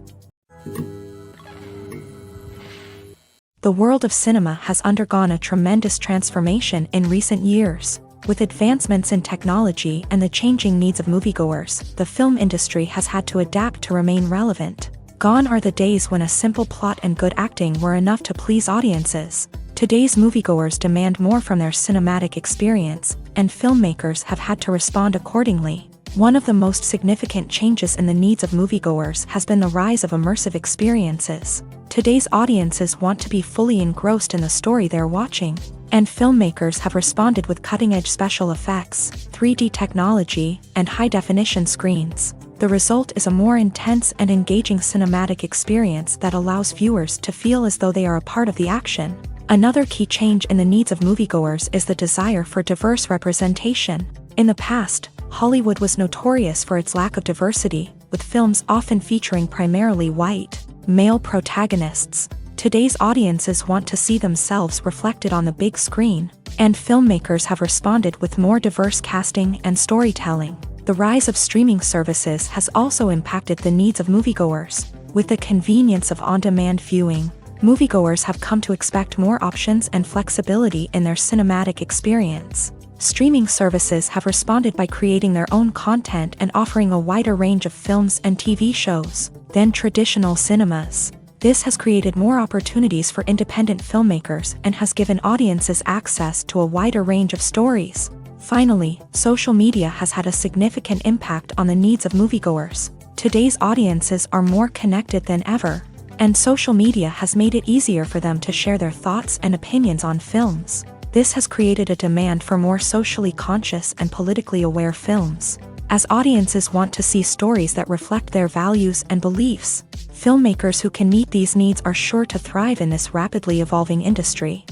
The world of cinema has undergone a tremendous transformation in recent years. With advancements in technology and the changing needs of moviegoers, the film industry has had to adapt to remain relevant. Gone are the days when a simple plot and good acting were enough to please audiences. Today's moviegoers demand more from their cinematic experience, and filmmakers have had to respond accordingly. One of the most significant changes in the needs of moviegoers has been the rise of immersive experiences. Today's audiences want to be fully engrossed in the story they're watching, and filmmakers have responded with cutting-edge special effects, 3D technology, and high-definition screens. The result is a more intense and engaging cinematic experience that allows viewers to feel as though they are a part of the action. Another key change in the needs of moviegoers is the desire for diverse representation. In the past, Hollywood was notorious for its lack of diversity, with films often featuring primarily white, male protagonists. Today's audiences want to see themselves reflected on the big screen, and filmmakers have responded with more diverse casting and storytelling. The rise of streaming services has also impacted the needs of moviegoers. With the convenience of on-demand viewing, moviegoers have come to expect more options and flexibility in their cinematic experience. Streaming services have responded by creating their own content and offering a wider range of films and TV shows than traditional cinemas. This has created more opportunities for independent filmmakers and has given audiences access to a wider range of stories. Finally, social media has had a significant impact on the needs of moviegoers. Today's audiences are more connected than ever, and social media has made it easier for them to share their thoughts and opinions on films. This has created a demand for more socially conscious and politically aware films. As audiences want to see stories that reflect their values and beliefs, filmmakers who can meet these needs are sure to thrive in this rapidly evolving industry.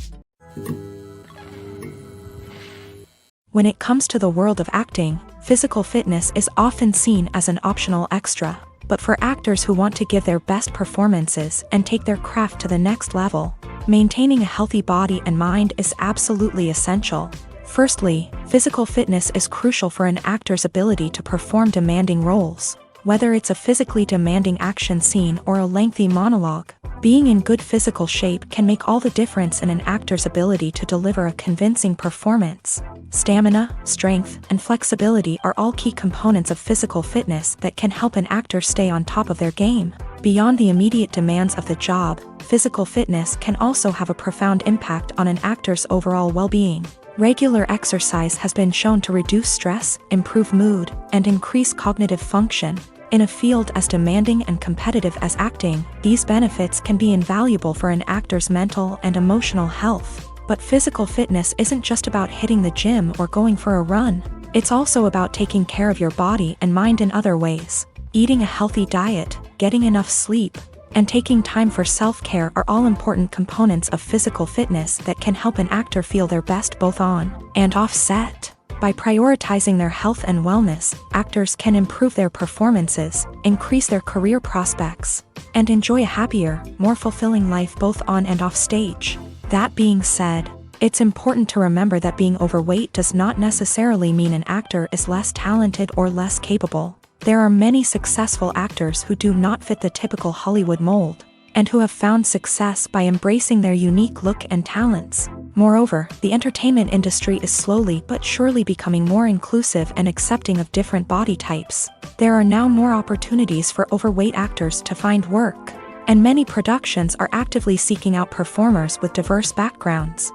When it comes to the world of acting, physical fitness is often seen as an optional extra. But for actors who want to give their best performances and take their craft to the next level, Maintaining a healthy body and mind is absolutely essential. Firstly, physical fitness is crucial for an actor's ability to perform demanding roles. Whether it's a physically demanding action scene or a lengthy monologue, being in good physical shape can make all the difference in an actor's ability to deliver a convincing performance. Stamina, strength, and flexibility are all key components of physical fitness that can help an actor stay on top of their game. Beyond the immediate demands of the job, physical fitness can also have a profound impact on an actor's overall well-being. Regular exercise has been shown to reduce stress, improve mood, and increase cognitive function. In a field as demanding and competitive as acting, these benefits can be invaluable for an actor's mental and emotional health. But physical fitness isn't just about hitting the gym or going for a run. It's also about taking care of your body and mind in other ways. Eating a healthy diet, getting enough sleep, and taking time for self-care are all important components of physical fitness that can help an actor feel their best both on and off set. By prioritizing their health and wellness, actors can improve their performances, increase their career prospects, and enjoy a happier, more fulfilling life both on and off stage. That being said, it's important to remember that being overweight does not necessarily mean an actor is less talented or less capable. There are many successful actors who do not fit the typical Hollywood mold, and who have found success by embracing their unique look and talents. Moreover, the entertainment industry is slowly but surely becoming more inclusive and accepting of different body types. There are now more opportunities for overweight actors to find work, and many productions are actively seeking out performers with diverse backgrounds.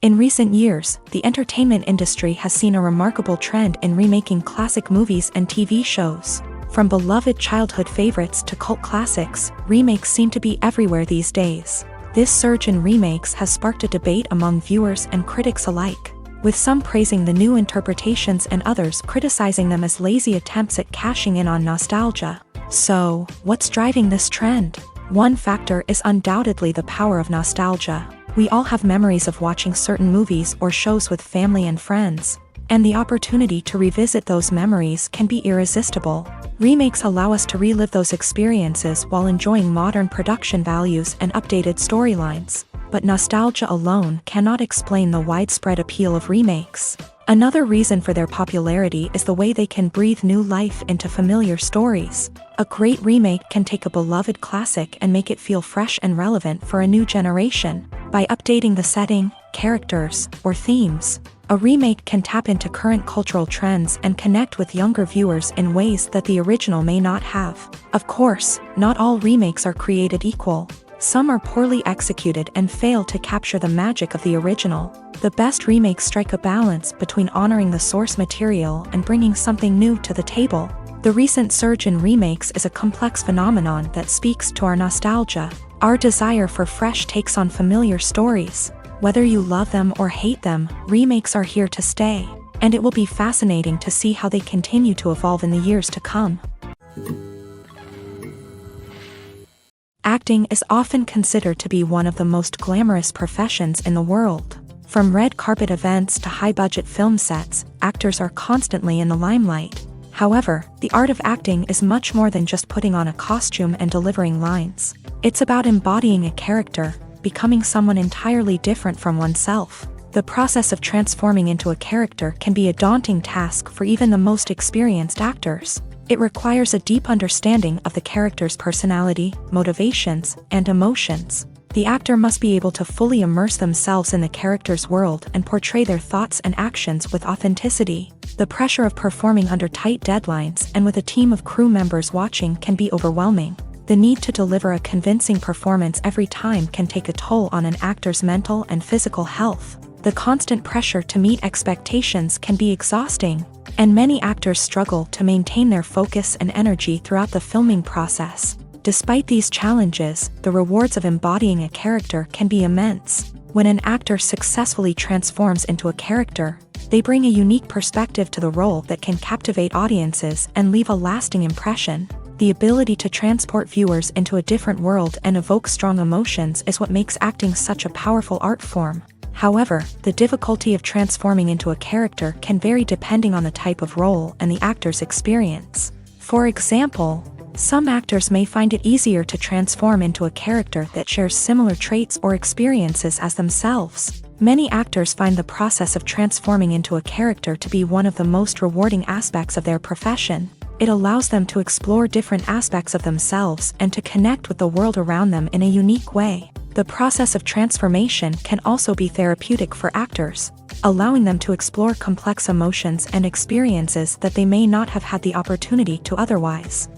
In recent years, the entertainment industry has seen a remarkable trend in remaking classic movies and TV shows. From beloved childhood favorites to cult classics, remakes seem to be everywhere these days. This surge in remakes has sparked a debate among viewers and critics alike, with some praising the new interpretations and others criticizing them as lazy attempts at cashing in on nostalgia. So, what's driving this trend? One factor is undoubtedly the power of nostalgia. We all have memories of watching certain movies or shows with family and friends, and the opportunity to revisit those memories can be irresistible. Remakes allow us to relive those experiences while enjoying modern production values and updated storylines. But nostalgia alone cannot explain the widespread appeal of remakes. Another reason for their popularity is the way they can breathe new life into familiar stories. A great remake can take a beloved classic and make it feel fresh and relevant for a new generation. By updating the setting, characters, or themes, a remake can tap into current cultural trends and connect with younger viewers in ways that the original may not have. Of course, not all remakes are created equal. Some are poorly executed and fail to capture the magic of the original. The best remakes strike a balance between honoring the source material and bringing something new to the table. The recent surge in remakes is a complex phenomenon that speaks to our nostalgia, our desire for fresh takes on familiar stories. Whether you love them or hate them, remakes are here to stay, and it will be fascinating to see how they continue to evolve in the years to come. Acting is often considered to be one of the most glamorous professions in the world. From red carpet events to high-budget film sets, actors are constantly in the limelight. However, the art of acting is much more than just putting on a costume and delivering lines. It's about embodying a character, becoming someone entirely different from oneself. The process of transforming into a character can be a daunting task for even the most experienced actors. It requires a deep understanding of the character's personality, motivations, and emotions. The actor must be able to fully immerse themselves in the character's world and portray their thoughts and actions with authenticity. The pressure of performing under tight deadlines and with a team of crew members watching can be overwhelming. The need to deliver a convincing performance every time can take a toll on an actor's mental and physical health. The constant pressure to meet expectations can be exhausting, and many actors struggle to maintain their focus and energy throughout the filming process. Despite these challenges, the rewards of embodying a character can be immense. When an actor successfully transforms into a character, they bring a unique perspective to the role that can captivate audiences and leave a lasting impression. The ability to transport viewers into a different world and evoke strong emotions is what makes acting such a powerful art form. However, the difficulty of transforming into a character can vary depending on the type of role and the actor's experience. For example, Some actors may find it easier to transform into a character that shares similar traits or experiences as themselves. Many actors find the process of transforming into a character to be one of the most rewarding aspects of their profession. It allows them to explore different aspects of themselves and to connect with the world around them in a unique way. The process of transformation can also be therapeutic for actors, allowing them to explore complex emotions and experiences that they may not have had the opportunity to otherwise.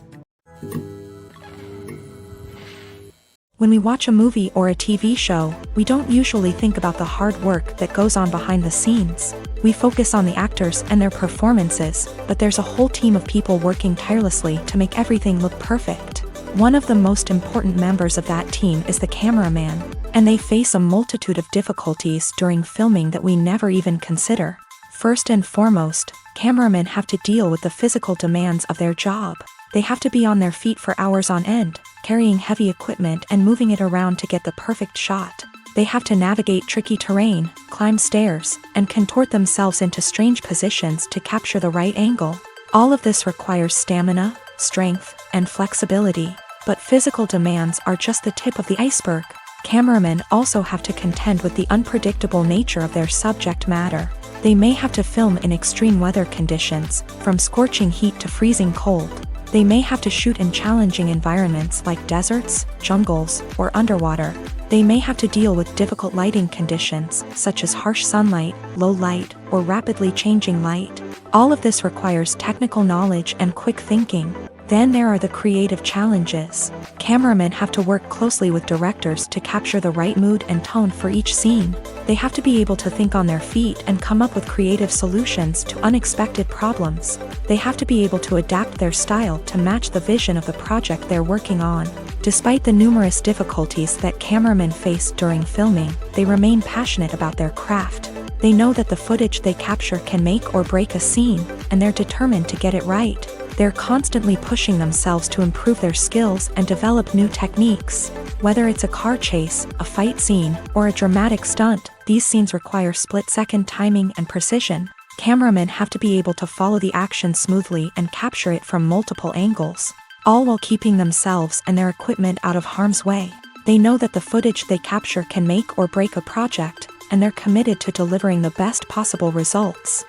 When we watch a movie or a TV show, we don't usually think about the hard work that goes on behind the scenes. We focus on the actors and their performances, but there's a whole team of people working tirelessly to make everything look perfect. One of the most important members of that team is the cameraman, and they face a multitude of difficulties during filming that we never even consider. First and foremost, cameramen have to deal with the physical demands of their job. They have to be on their feet for hours on end, carrying heavy equipment and moving it around to get the perfect shot. They have to navigate tricky terrain, climb stairs, and contort themselves into strange positions to capture the right angle. All of this requires stamina, strength, and flexibility. But physical demands are just the tip of the iceberg. Cameramen also have to contend with the unpredictable nature of their subject matter. They may have to film in extreme weather conditions, from scorching heat to freezing cold. They may have to shoot in challenging environments like deserts, jungles, or underwater. They may have to deal with difficult lighting conditions, such as harsh sunlight, low light, or rapidly changing light. All of this requires technical knowledge and quick thinking. Then there are the creative challenges. Cameramen have to work closely with directors to capture the right mood and tone for each scene. They have to be able to think on their feet and come up with creative solutions to unexpected problems. They have to be able to adapt their style to match the vision of the project they're working on. Despite the numerous difficulties that cameramen face during filming, they remain passionate about their craft. They know that the footage they capture can make or break a scene, and they're determined to get it right. They're constantly pushing themselves to improve their skills and develop new techniques. Whether it's a car chase, a fight scene, or a dramatic stunt, these scenes require split-second timing and precision. Cameramen have to be able to follow the action smoothly and capture it from multiple angles, all while keeping themselves and their equipment out of harm's way. They know that the footage they capture can make or break a project, and they're committed to delivering the best possible results.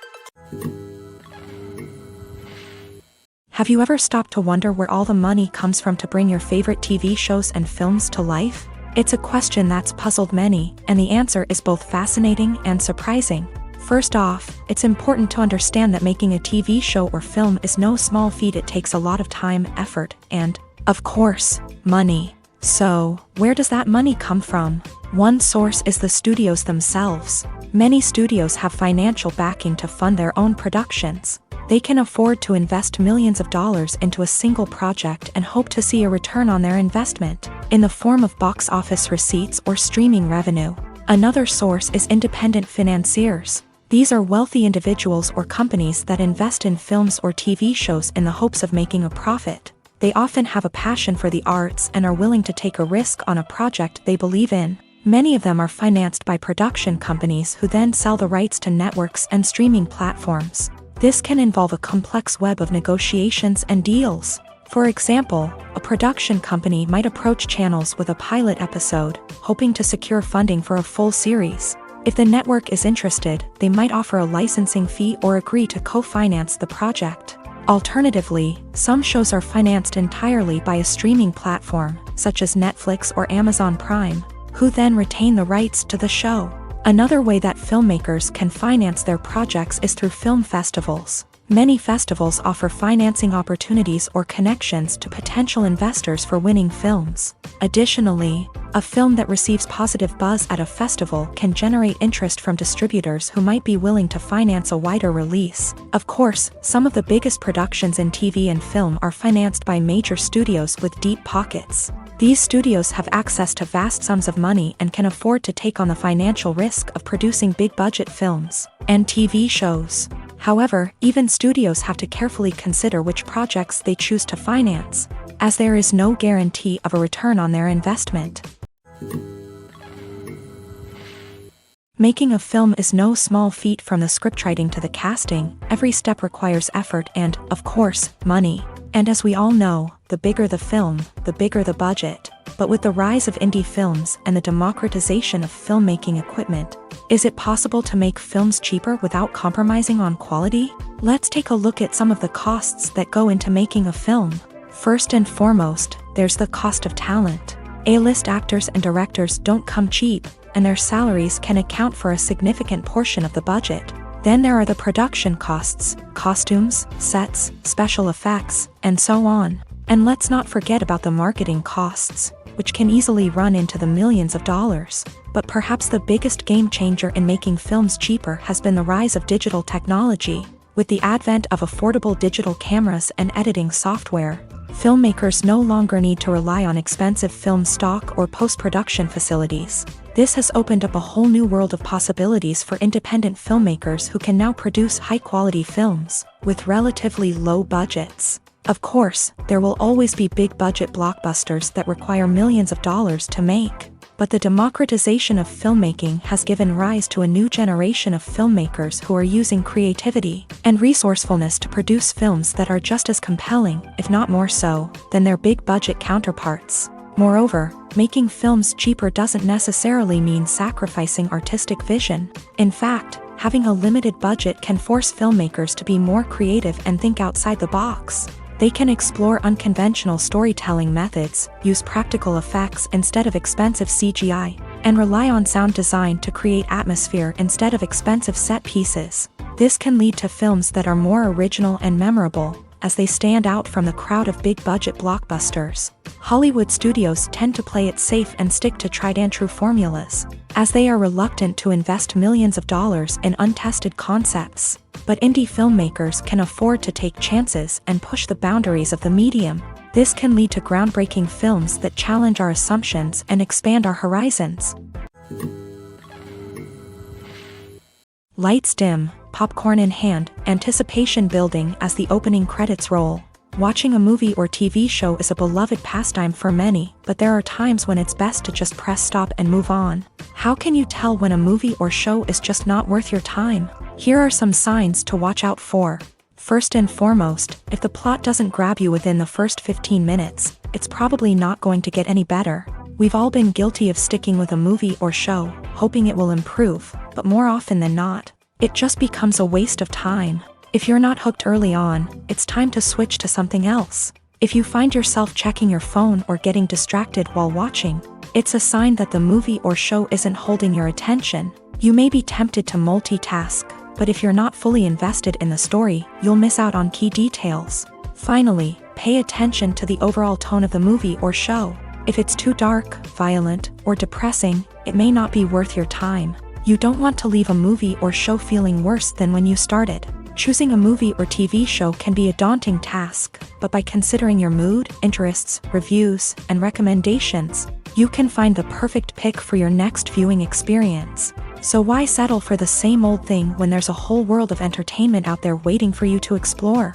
Have you ever stopped to wonder where all the money comes from to bring your favorite TV shows and films to life? It's a question that's puzzled many, and the answer is both fascinating and surprising. First off, it's important to understand that making a TV show or film is no small feat. It takes a lot of time, effort, and, of course, money. So, where does that money come from? One source is the studios themselves. Many studios have financial backing to fund their own productions. They can afford to invest millions of dollars into a single project and hope to see a return on their investment, in the form of box office receipts or streaming revenue. Another source is independent financiers. These are wealthy individuals or companies that invest in films or TV shows in the hopes of making a profit. They often have a passion for the arts and are willing to take a risk on a project they believe in. Many of them are financed by production companies who then sell the rights to networks and streaming platforms. This can involve a complex web of negotiations and deals. For example, a production company might approach channels with a pilot episode, hoping to secure funding for a full series. If the network is interested, they might offer a licensing fee or agree to co-finance the project. Alternatively, some shows are financed entirely by a streaming platform, such as Netflix or Amazon Prime, who then retain the rights to the show. Another way that filmmakers can finance their projects is through film festivals. Many festivals offer financing opportunities or connections to potential investors for winning films. Additionally, a film that receives positive buzz at a festival can generate interest from distributors who might be willing to finance a wider release. Of course, some of the biggest productions in TV and film are financed by major studios with deep pockets. These studios have access to vast sums of money and can afford to take on the financial risk of producing big-budget films and TV shows. However, even studios have to carefully consider which projects they choose to finance, as there is no guarantee of a return on their investment. Making a film is no small feat. From the scriptwriting to the casting, every step requires effort and, of course, money. And as we all know, the bigger the film, the bigger the budget. But with the rise of indie films and the democratization of filmmaking equipment, is it possible to make films cheaper without compromising on quality? Let's take a look at some of the costs that go into making a film. First and foremost, there's the cost of talent. A-list actors and directors don't come cheap, and their salaries can account for a significant portion of the budget. Then there are the production costs, costumes, sets, special effects, and so on. And let's not forget about the marketing costs, which can easily run into the millions of dollars. But perhaps the biggest game changer in making films cheaper has been the rise of digital technology. With the advent of affordable digital cameras and editing software, filmmakers no longer need to rely on expensive film stock or post-production facilities. This has opened up a whole new world of possibilities for independent filmmakers who can now produce high-quality films with relatively low budgets. Of course, there will always be big-budget blockbusters that require millions of dollars to make. But the democratization of filmmaking has given rise to a new generation of filmmakers who are using creativity and resourcefulness to produce films that are just as compelling, if not more so, than their big-budget counterparts. Moreover, making films cheaper doesn't necessarily mean sacrificing artistic vision. In fact, having a limited budget can force filmmakers to be more creative and think outside the box. They can explore unconventional storytelling methods, use practical effects instead of expensive CGI, and rely on sound design to create atmosphere instead of expensive set pieces. This can lead to films that are more original and memorable, as they stand out from the crowd of big-budget blockbusters. Hollywood studios tend to play it safe and stick to tried-and-true formulas, as they are reluctant to invest millions of dollars in untested concepts. But indie filmmakers can afford to take chances and push the boundaries of the medium. This can lead to groundbreaking films that challenge our assumptions and expand our horizons. Lights dim, popcorn in hand, anticipation building as the opening credits roll. Watching a movie or TV show is a beloved pastime for many, but there are times when it's best to just press stop and move on. How can you tell when a movie or show is just not worth your time? Here are some signs to watch out for. First and foremost, if the plot doesn't grab you within the first 15 minutes, it's probably not going to get any better. We've all been guilty of sticking with a movie or show, hoping it will improve, but more often than not, it just becomes a waste of time. If you're not hooked early on, it's time to switch to something else. If you find yourself checking your phone or getting distracted while watching, it's a sign that the movie or show isn't holding your attention. You may be tempted to multitask, but if you're not fully invested in the story, you'll miss out on key details. Finally, pay attention to the overall tone of the movie or show. If it's too dark, violent, or depressing, it may not be worth your time. You don't want to leave a movie or show feeling worse than when you started. Choosing a movie or TV show can be a daunting task, but by considering your mood, interests, reviews, and recommendations, you can find the perfect pick for your next viewing experience. So why settle for the same old thing when there's a whole world of entertainment out there waiting for you to explore?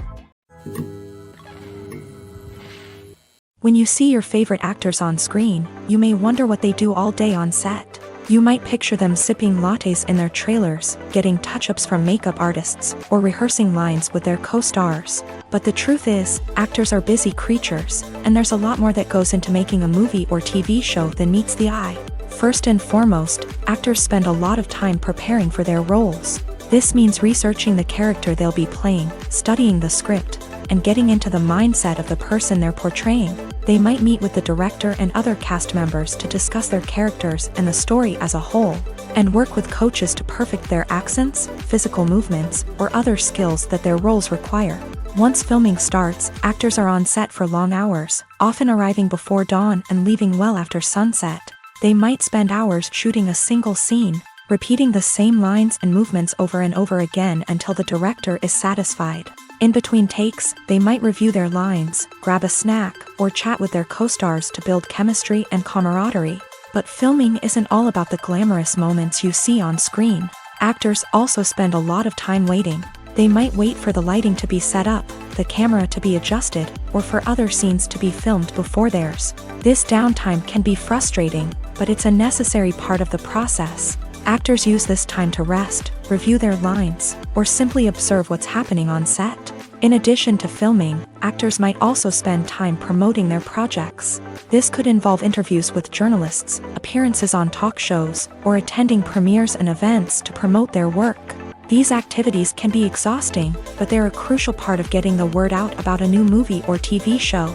When you see your favorite actors on screen, you may wonder what they do all day on set. You might picture them sipping lattes in their trailers, getting touch-ups from makeup artists, or rehearsing lines with their co-stars. But the truth is, actors are busy creatures, and there's a lot more that goes into making a movie or TV show than meets the eye. First and foremost, actors spend a lot of time preparing for their roles. This means researching the character they'll be playing, studying the script, and getting into the mindset of the person they're portraying. They might meet with the director and other cast members to discuss their characters and the story as a whole, and work with coaches to perfect their accents, physical movements, or other skills that their roles require. Once filming starts, actors are on set for long hours, often arriving before dawn and leaving well after sunset. They might spend hours shooting a single scene, repeating the same lines and movements over and over again until the director is satisfied. In between takes, they might review their lines, grab a snack, or chat with their co-stars to build chemistry and camaraderie. But filming isn't all about the glamorous moments you see on screen. Actors also spend a lot of time waiting. They might wait for the lighting to be set up, the camera to be adjusted, or for other scenes to be filmed before theirs. This downtime can be frustrating, but it's a necessary part of the process. Actors use this time to rest, review their lines, or simply observe what's happening on set. In addition to filming, actors might also spend time promoting their projects. This could involve interviews with journalists, appearances on talk shows, or attending premieres and events to promote their work. These activities can be exhausting, but they're a crucial part of getting the word out about a new movie or TV show.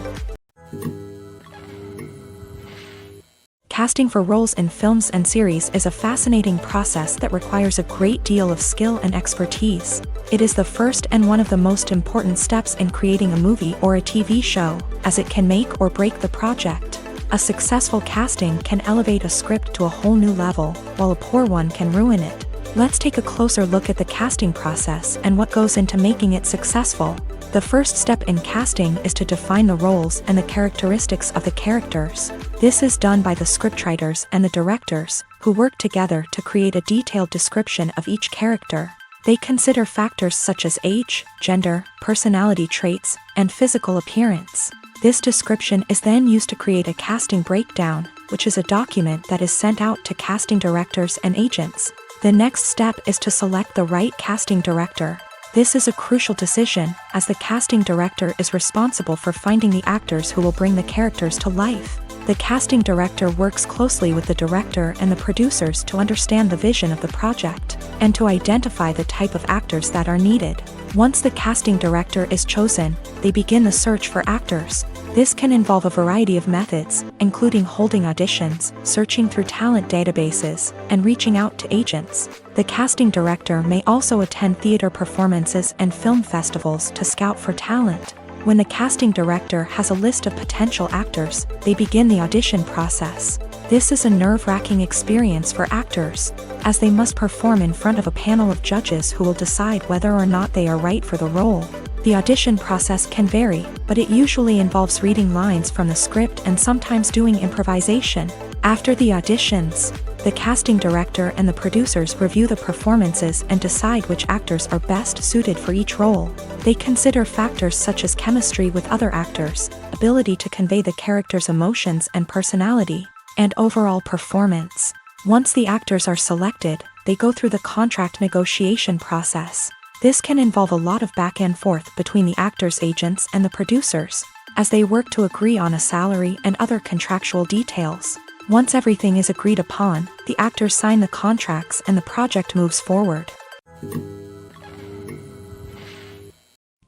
Casting for roles in films and series is a fascinating process that requires a great deal of skill and expertise. It is the first and one of the most important steps in creating a movie or a TV show, as it can make or break the project. A successful casting can elevate a script to a whole new level, while a poor one can ruin it. Let's take a closer look at the casting process and what goes into making it successful. The first step in casting is to define the roles and the characteristics of the characters. This is done by the scriptwriters and the directors, who work together to create a detailed description of each character. They consider factors such as age, gender, personality traits, and physical appearance. This description is then used to create a casting breakdown, which is a document that is sent out to casting directors and agents. The next step is to select the right casting director. This is a crucial decision, as the casting director is responsible for finding the actors who will bring the characters to life. The casting director works closely with the director and the producers to understand the vision of the project, and to identify the type of actors that are needed. Once the casting director is chosen, they begin the search for actors. This can involve a variety of methods, including holding auditions, searching through talent databases, and reaching out to agents. The casting director may also attend theater performances and film festivals to scout for talent. When the casting director has a list of potential actors, they begin the audition process. This is a nerve-wracking experience for actors, as they must perform in front of a panel of judges who will decide whether or not they are right for the role. The audition process can vary, but it usually involves reading lines from the script and sometimes doing improvisation. After the auditions, the casting director and the producers review the performances and decide which actors are best suited for each role. They consider factors such as chemistry with other actors, ability to convey the character's emotions and personality, and overall performance. Once the actors are selected, they go through the contract negotiation process. This can involve a lot of back and forth between the actors' agents and the producers, as they work to agree on a salary and other contractual details. Once everything is agreed upon, the actors sign the contracts and the project moves forward.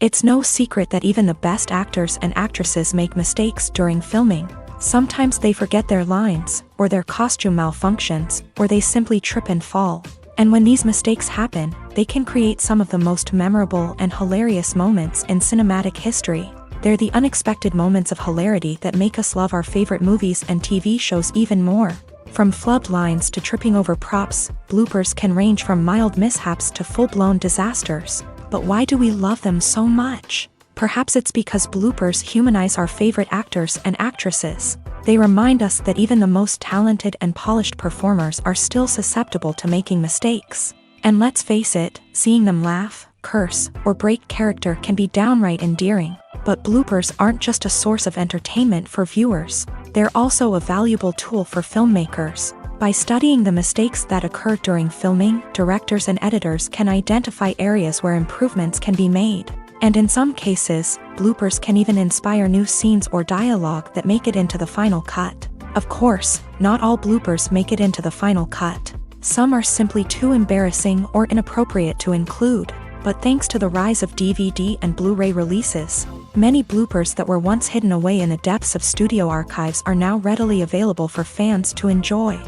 It's no secret that even the best actors and actresses make mistakes during filming. Sometimes they forget their lines, or their costume malfunctions, or they simply trip and fall. And when these mistakes happen, they can create some of the most memorable and hilarious moments in cinematic history. They're the unexpected moments of hilarity that make us love our favorite movies and TV shows even more. From flubbed lines to tripping over props, bloopers can range from mild mishaps to full-blown disasters. But why do we love them so much? Perhaps it's because bloopers humanize our favorite actors and actresses. They remind us that even the most talented and polished performers are still susceptible to making mistakes. And let's face it, seeing them laugh, curse, or break character can be downright endearing. But bloopers aren't just a source of entertainment for viewers. They're also a valuable tool for filmmakers. By studying the mistakes that occur during filming, directors and editors can identify areas where improvements can be made. And in some cases, bloopers can even inspire new scenes or dialogue that make it into the final cut. Of course, not all bloopers make it into the final cut. Some are simply too embarrassing or inappropriate to include. But thanks to the rise of DVD and Blu-ray releases, many bloopers that were once hidden away in the depths of studio archives are now readily available for fans to enjoy.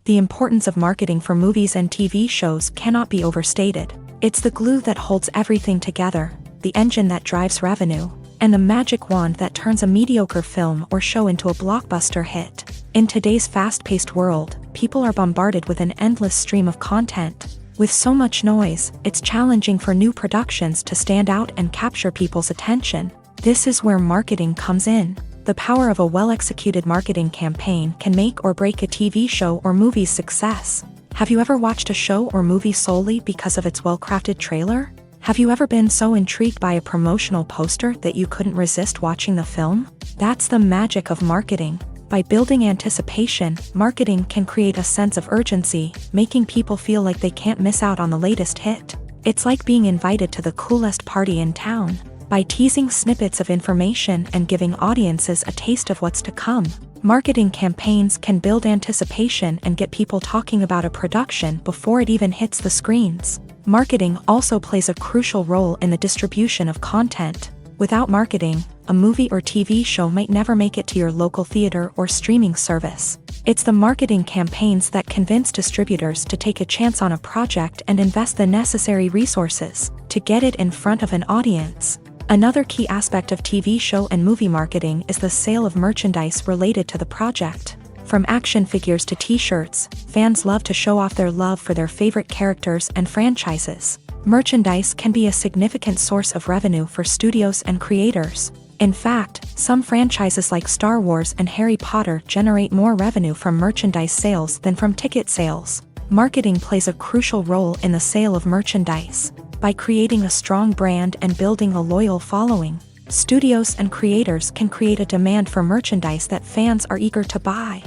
The importance of marketing for movies and TV shows cannot be overstated. It's the glue that holds everything together, the engine that drives revenue, and the magic wand that turns a mediocre film or show into a blockbuster hit. In today's fast-paced world, people are bombarded with an endless stream of content. With so much noise, it's challenging for new productions to stand out and capture people's attention. This is where marketing comes in. The power of a well-executed marketing campaign can make or break a TV show or movie's success. Have you ever watched a show or movie solely because of its well-crafted trailer? Have you ever been so intrigued by a promotional poster that you couldn't resist watching the film? That's the magic of marketing. By building anticipation, marketing can create a sense of urgency, making people feel like they can't miss out on the latest hit. It's like being invited to the coolest party in town. By teasing snippets of information and giving audiences a taste of what's to come, marketing campaigns can build anticipation and get people talking about a production before it even hits the screens. Marketing also plays a crucial role in the distribution of content. Without marketing, a movie or TV show might never make it to your local theater or streaming service. It's the marketing campaigns that convince distributors to take a chance on a project and invest the necessary resources to get it in front of an audience. Another key aspect of TV show and movie marketing is the sale of merchandise related to the project. From action figures to t-shirts, fans love to show off their love for their favorite characters and franchises. Merchandise can be a significant source of revenue for studios and creators. In fact, some franchises like Star Wars and Harry Potter generate more revenue from merchandise sales than from ticket sales. Marketing plays a crucial role in the sale of merchandise. By creating a strong brand and building a loyal following, studios and creators can create a demand for merchandise that fans are eager to buy.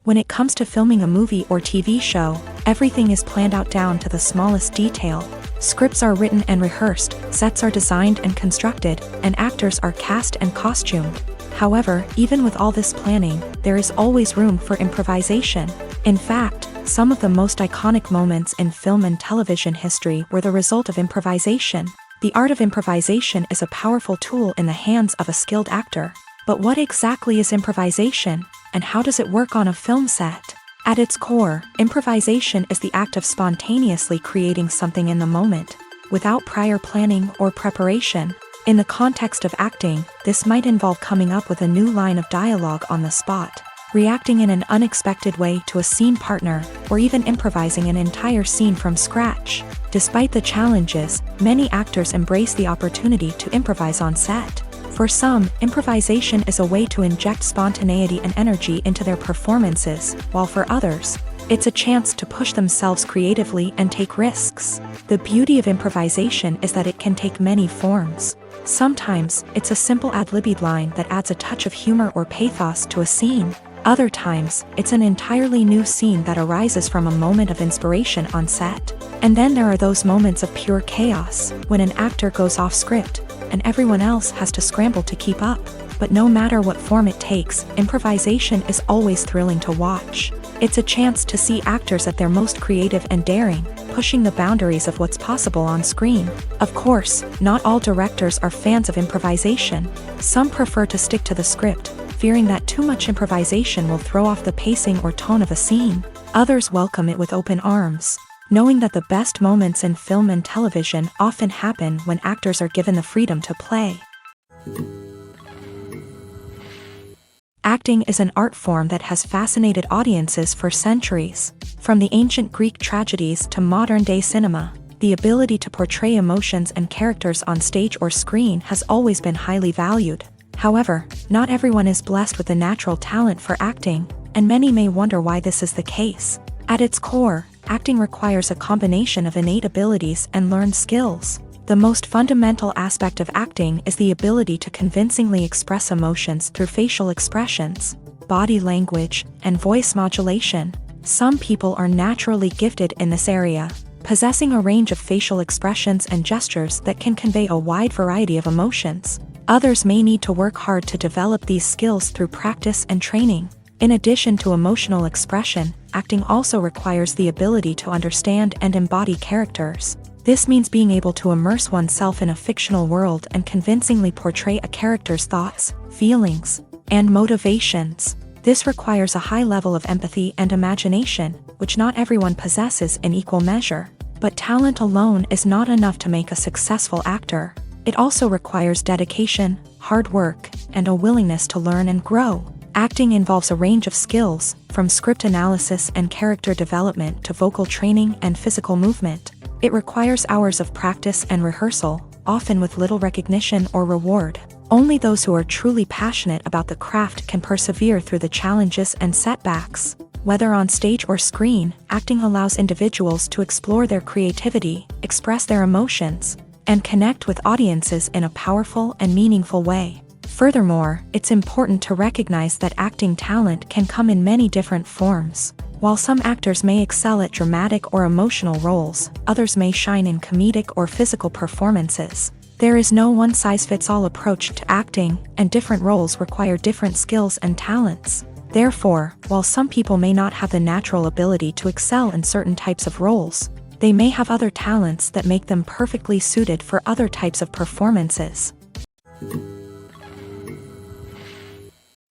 When it comes to filming a movie or TV show, everything is planned out down to the smallest detail. Scripts are written and rehearsed, sets are designed and constructed, and actors are cast and costumed. However, even with all this planning, there is always room for improvisation. In fact, some of the most iconic moments in film and television history were the result of improvisation. The art of improvisation is a powerful tool in the hands of a skilled actor. But what exactly is improvisation, and how does it work on a film set? At its core, improvisation is the act of spontaneously creating something in the moment, without prior planning or preparation. In the context of acting, this might involve coming up with a new line of dialogue on the spot, reacting in an unexpected way to a scene partner, or even improvising an entire scene from scratch. Despite the challenges, many actors embrace the opportunity to improvise on set. For some, improvisation is a way to inject spontaneity and energy into their performances, while for others, it's a chance to push themselves creatively and take risks. The beauty of improvisation is that it can take many forms. Sometimes, it's a simple ad-libbed line that adds a touch of humor or pathos to a scene. Other times, it's an entirely new scene that arises from a moment of inspiration on set. And then there are those moments of pure chaos, when an actor goes off script, and everyone else has to scramble to keep up. But no matter what form it takes, improvisation is always thrilling to watch. It's a chance to see actors at their most creative and daring, pushing the boundaries of what's possible on screen. Of course, not all directors are fans of improvisation. Some prefer to stick to the script, fearing that too much improvisation will throw off the pacing or tone of a scene. Others welcome it with open arms, knowing that the best moments in film and television often happen when actors are given the freedom to play. Acting is an art form that has fascinated audiences for centuries. From the ancient Greek tragedies to modern-day cinema, the ability to portray emotions and characters on stage or screen has always been highly valued. However, not everyone is blessed with the natural talent for acting, and many may wonder why this is the case. At its core, acting requires a combination of innate abilities and learned skills. The most fundamental aspect of acting is the ability to convincingly express emotions through facial expressions, body language, and voice modulation. Some people are naturally gifted in this area, possessing a range of facial expressions and gestures that can convey a wide variety of emotions. Others may need to work hard to develop these skills through practice and training. In addition to emotional expression, acting also requires the ability to understand and embody characters. This means being able to immerse oneself in a fictional world and convincingly portray a character's thoughts, feelings, and motivations. This requires a high level of empathy and imagination, which not everyone possesses in equal measure. But talent alone is not enough to make a successful actor. It also requires dedication, hard work, and a willingness to learn and grow. Acting involves a range of skills, from script analysis and character development to vocal training and physical movement. It requires hours of practice and rehearsal, often with little recognition or reward. Only those who are truly passionate about the craft can persevere through the challenges and setbacks. Whether on stage or screen, acting allows individuals to explore their creativity, express their emotions, and connect with audiences in a powerful and meaningful way. Furthermore, it's important to recognize that acting talent can come in many different forms. While some actors may excel at dramatic or emotional roles, others may shine in comedic or physical performances. There is no one-size-fits-all approach to acting, and different roles require different skills and talents. Therefore, while some people may not have the natural ability to excel in certain types of roles, they may have other talents that make them perfectly suited for other types of performances.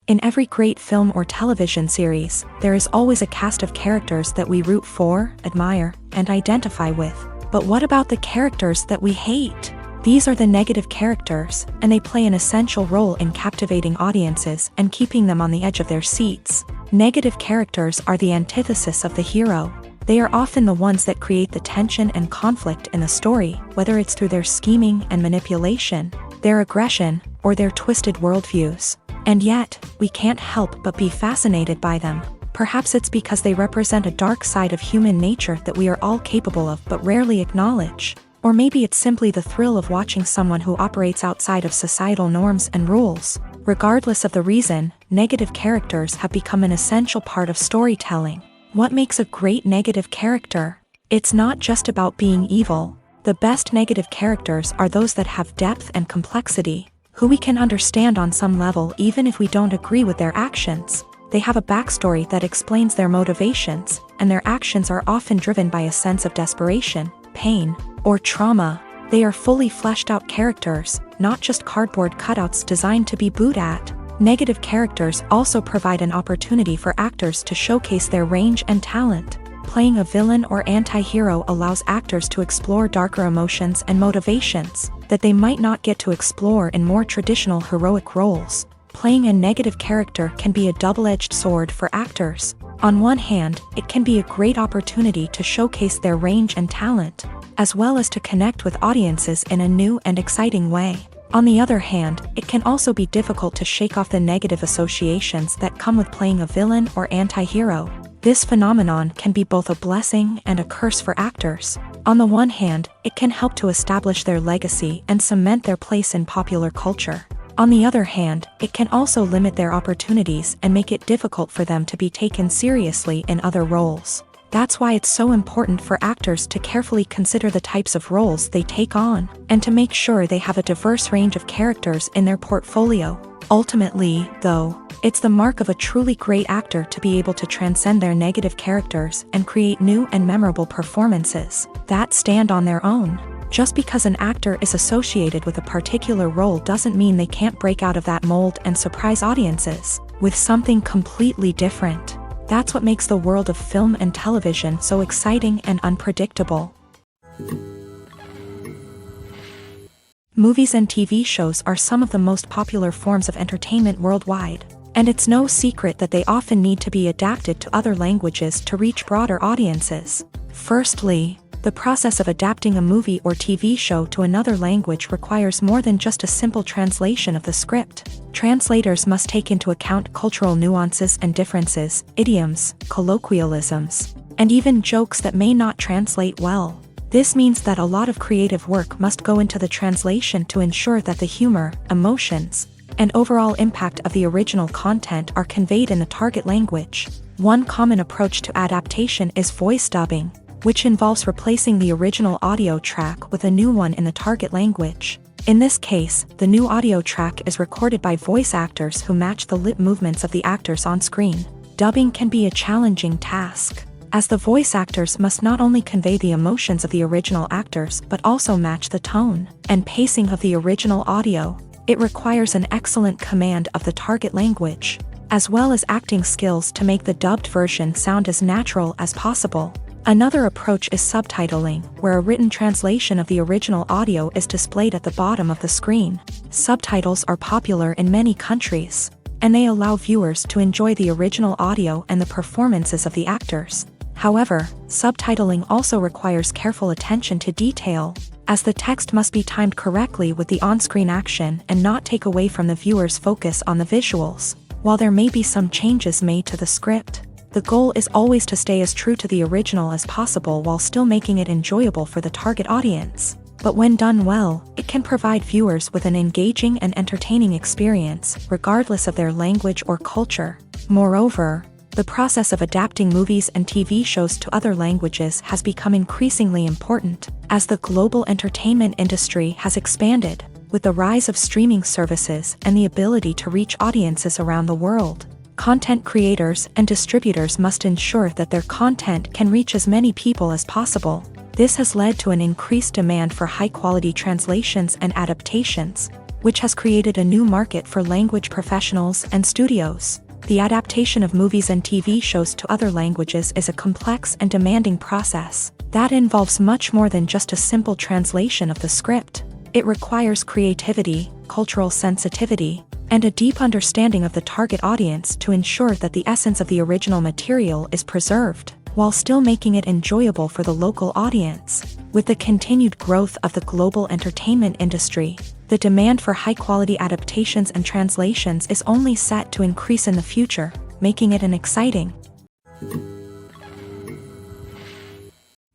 In every great film or television series, there is always a cast of characters that we root for, admire, and identify with. But what about the characters that we hate? These are the negative characters, and they play an essential role in captivating audiences and keeping them on the edge of their seats. Negative characters are the antithesis of the hero. They are often the ones that create the tension and conflict in the story, whether it's through their scheming and manipulation, their aggression, or their twisted worldviews. And yet, we can't help but be fascinated by them. Perhaps it's because they represent a dark side of human nature that we are all capable of but rarely acknowledge. Or maybe it's simply the thrill of watching someone who operates outside of societal norms and rules. Regardless of the reason, negative characters have become an essential part of storytelling. What makes a great negative character? It's not just about being evil. The best negative characters are those that have depth and complexity, who we can understand on some level even if we don't agree with their actions. They have a backstory that explains their motivations, and their actions are often driven by a sense of desperation, pain, or trauma. They are fully fleshed out characters, not just cardboard cutouts designed to be booed at. Negative characters also provide an opportunity for actors to showcase their range and talent. Playing a villain or anti-hero allows actors to explore darker emotions and motivations that they might not get to explore in more traditional heroic roles. Playing a negative character can be a double-edged sword for actors. On one hand, it can be a great opportunity to showcase their range and talent, as well as to connect with audiences in a new and exciting way. On the other hand, it can also be difficult to shake off the negative associations that come with playing a villain or anti-hero. This phenomenon can be both a blessing and a curse for actors. On the one hand, it can help to establish their legacy and cement their place in popular culture. On the other hand, it can also limit their opportunities and make it difficult for them to be taken seriously in other roles. That's why it's so important for actors to carefully consider the types of roles they take on, and to make sure they have a diverse range of characters in their portfolio. Ultimately, though, it's the mark of a truly great actor to be able to transcend their negative characters and create new and memorable performances that stand on their own. Just because an actor is associated with a particular role doesn't mean they can't break out of that mold and surprise audiences with something completely different. That's what makes the world of film and television so exciting and unpredictable. Movies and TV shows are some of the most popular forms of entertainment worldwide, and it's no secret that they often need to be adapted to other languages to reach broader audiences. Firstly, the process of adapting a movie or TV show to another language requires more than just a simple translation of the script. Translators must take into account cultural nuances and differences, idioms, colloquialisms, and even jokes that may not translate well. This means that a lot of creative work must go into the translation to ensure that the humor, emotions, and overall impact of the original content are conveyed in the target language. One common approach to adaptation is voice dubbing, which involves replacing the original audio track with a new one in the target language. In this case, the new audio track is recorded by voice actors who match the lip movements of the actors on screen. Dubbing can be a challenging task, as the voice actors must not only convey the emotions of the original actors but also match the tone and pacing of the original audio. It requires an excellent command of the target language, as well as acting skills to make the dubbed version sound as natural as possible. Another approach is subtitling, where a written translation of the original audio is displayed at the bottom of the screen. Subtitles are popular in many countries, and they allow viewers to enjoy the original audio and the performances of the actors. However, subtitling also requires careful attention to detail, as the text must be timed correctly with the on-screen action and not take away from the viewer's focus on the visuals. While there may be some changes made to the script, the goal is always to stay as true to the original as possible while still making it enjoyable for the target audience. But when done well, it can provide viewers with an engaging and entertaining experience, regardless of their language or culture. Moreover, The process of adapting movies and TV shows to other languages has become increasingly important as the global entertainment industry has expanded, with the rise of streaming services and the ability to reach audiences around the world. Content creators and distributors must ensure that their content can reach as many people as possible. This has led to an increased demand for high-quality translations and adaptations, which has created a new market for language professionals and studios. The adaptation of movies and TV shows to other languages is a complex and demanding process that involves much more than just a simple translation of the script. It requires creativity, cultural sensitivity, and a deep understanding of the target audience to ensure that the essence of the original material is preserved, while still making it enjoyable for the local audience. With the continued growth of the global entertainment industry, the demand for high-quality adaptations and translations is only set to increase in the future, making it an exciting.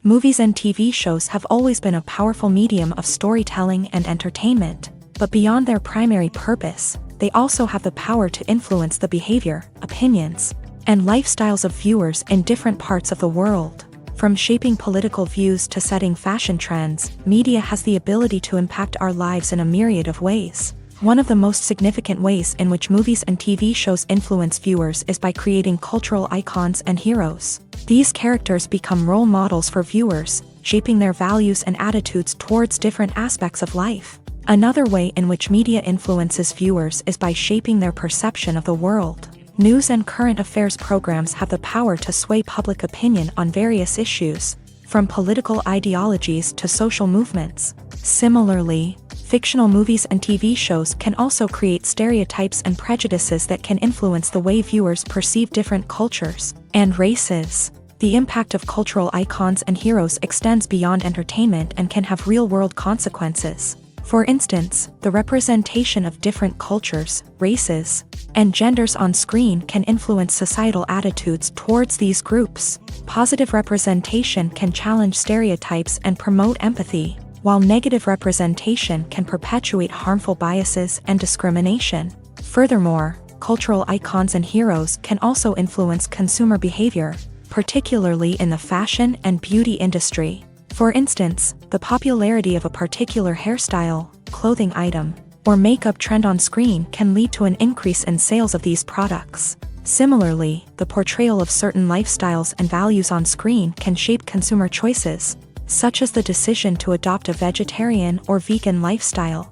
Movies and TV shows have always been a powerful medium of storytelling and entertainment, but beyond their primary purpose, they also have the power to influence the behavior, opinions, and lifestyles of viewers in different parts of the world. From shaping political views to setting fashion trends, media has the ability to impact our lives in a myriad of ways. One of the most significant ways in which movies and TV shows influence viewers is by creating cultural icons and heroes. These characters become role models for viewers, shaping their values and attitudes towards different aspects of life. Another way in which media influences viewers is by shaping their perception of the world. News and current affairs programs have the power to sway public opinion on various issues, from political ideologies to social movements. Similarly, fictional movies and TV shows can also create stereotypes and prejudices that can influence the way viewers perceive different cultures and races. The impact of cultural icons and heroes extends beyond entertainment and can have real-world consequences. For instance, the representation of different cultures, races, and genders on screen can influence societal attitudes towards these groups. Positive representation can challenge stereotypes and promote empathy, while negative representation can perpetuate harmful biases and discrimination. Furthermore, cultural icons and heroes can also influence consumer behavior, particularly in the fashion and beauty industry. For instance, the popularity of a particular hairstyle, clothing item, or makeup trend on screen can lead to an increase in sales of these products. Similarly, the portrayal of certain lifestyles and values on screen can shape consumer choices, such as the decision to adopt a vegetarian or vegan lifestyle.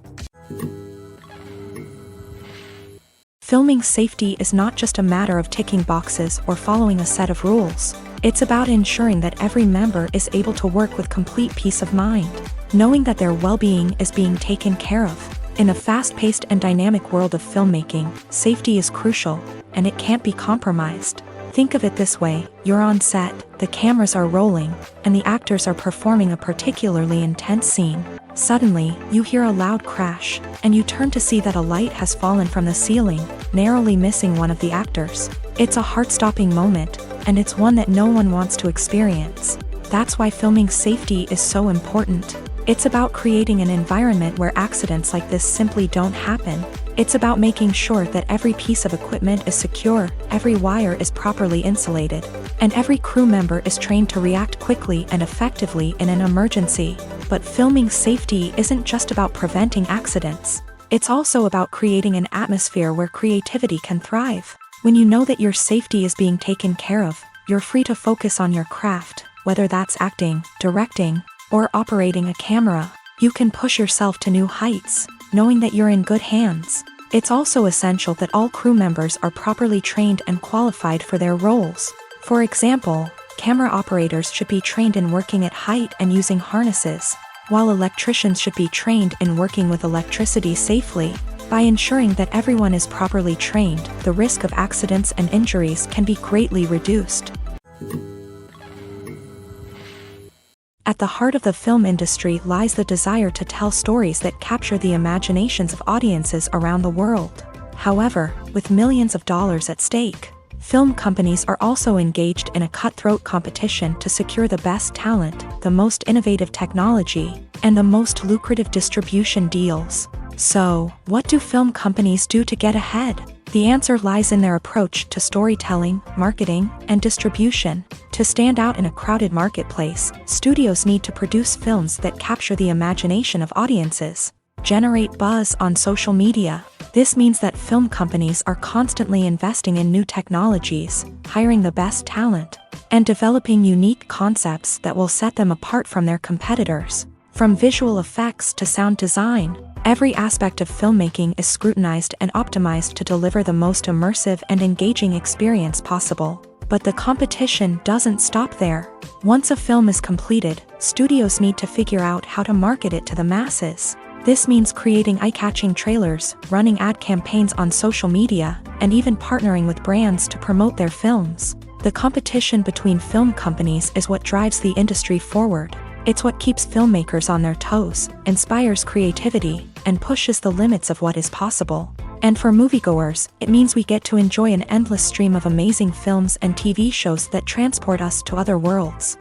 Filming safety is not just a matter of ticking boxes or following a set of rules. It's about ensuring that every member is able to work with complete peace of mind, knowing that their well-being is being taken care of. In a fast-paced and dynamic world of filmmaking, safety is crucial, and it can't be compromised. Think of it this way: you're on set, the cameras are rolling, and the actors are performing a particularly intense scene. Suddenly, you hear a loud crash, and you turn to see that a light has fallen from the ceiling, narrowly missing one of the actors. It's a heart-stopping moment, and it's one that no one wants to experience. That's why filming safety is so important. It's about creating an environment where accidents like this simply don't happen. It's about making sure that every piece of equipment is secure, every wire is properly insulated, and every crew member is trained to react quickly and effectively in an emergency. But filming safety isn't just about preventing accidents. It's also about creating an atmosphere where creativity can thrive. When you know that your safety is being taken care of, you're free to focus on your craft, whether that's acting, directing, or operating a camera. You can push yourself to new heights, knowing that you're in good hands. It's also essential that all crew members are properly trained and qualified for their roles. For example, camera operators should be trained in working at height and using harnesses, while electricians should be trained in working with electricity safely. By ensuring that everyone is properly trained, the risk of accidents and injuries can be greatly reduced. At the heart of the film industry lies the desire to tell stories that capture the imaginations of audiences around the world. However, with millions of dollars at stake, film companies are also engaged in a cutthroat competition to secure the best talent, the most innovative technology, and the most lucrative distribution deals. So, what do film companies do to get ahead? The answer lies in their approach to storytelling, marketing, and distribution. To stand out in a crowded marketplace, studios need to produce films that capture the imagination of audiences, generate buzz on social media. This means that film companies are constantly investing in new technologies, hiring the best talent, and developing unique concepts that will set them apart from their competitors. From visual effects to sound design, every aspect of filmmaking is scrutinized and optimized to deliver the most immersive and engaging experience possible. But the competition doesn't stop there. Once a film is completed, studios need to figure out how to market it to the masses. This means creating eye-catching trailers, running ad campaigns on social media, and even partnering with brands to promote their films. The competition between film companies is what drives the industry forward. It's what keeps filmmakers on their toes, inspires creativity, and pushes the limits of what is possible. And for moviegoers, it means we get to enjoy an endless stream of amazing films and TV shows that transport us to other worlds.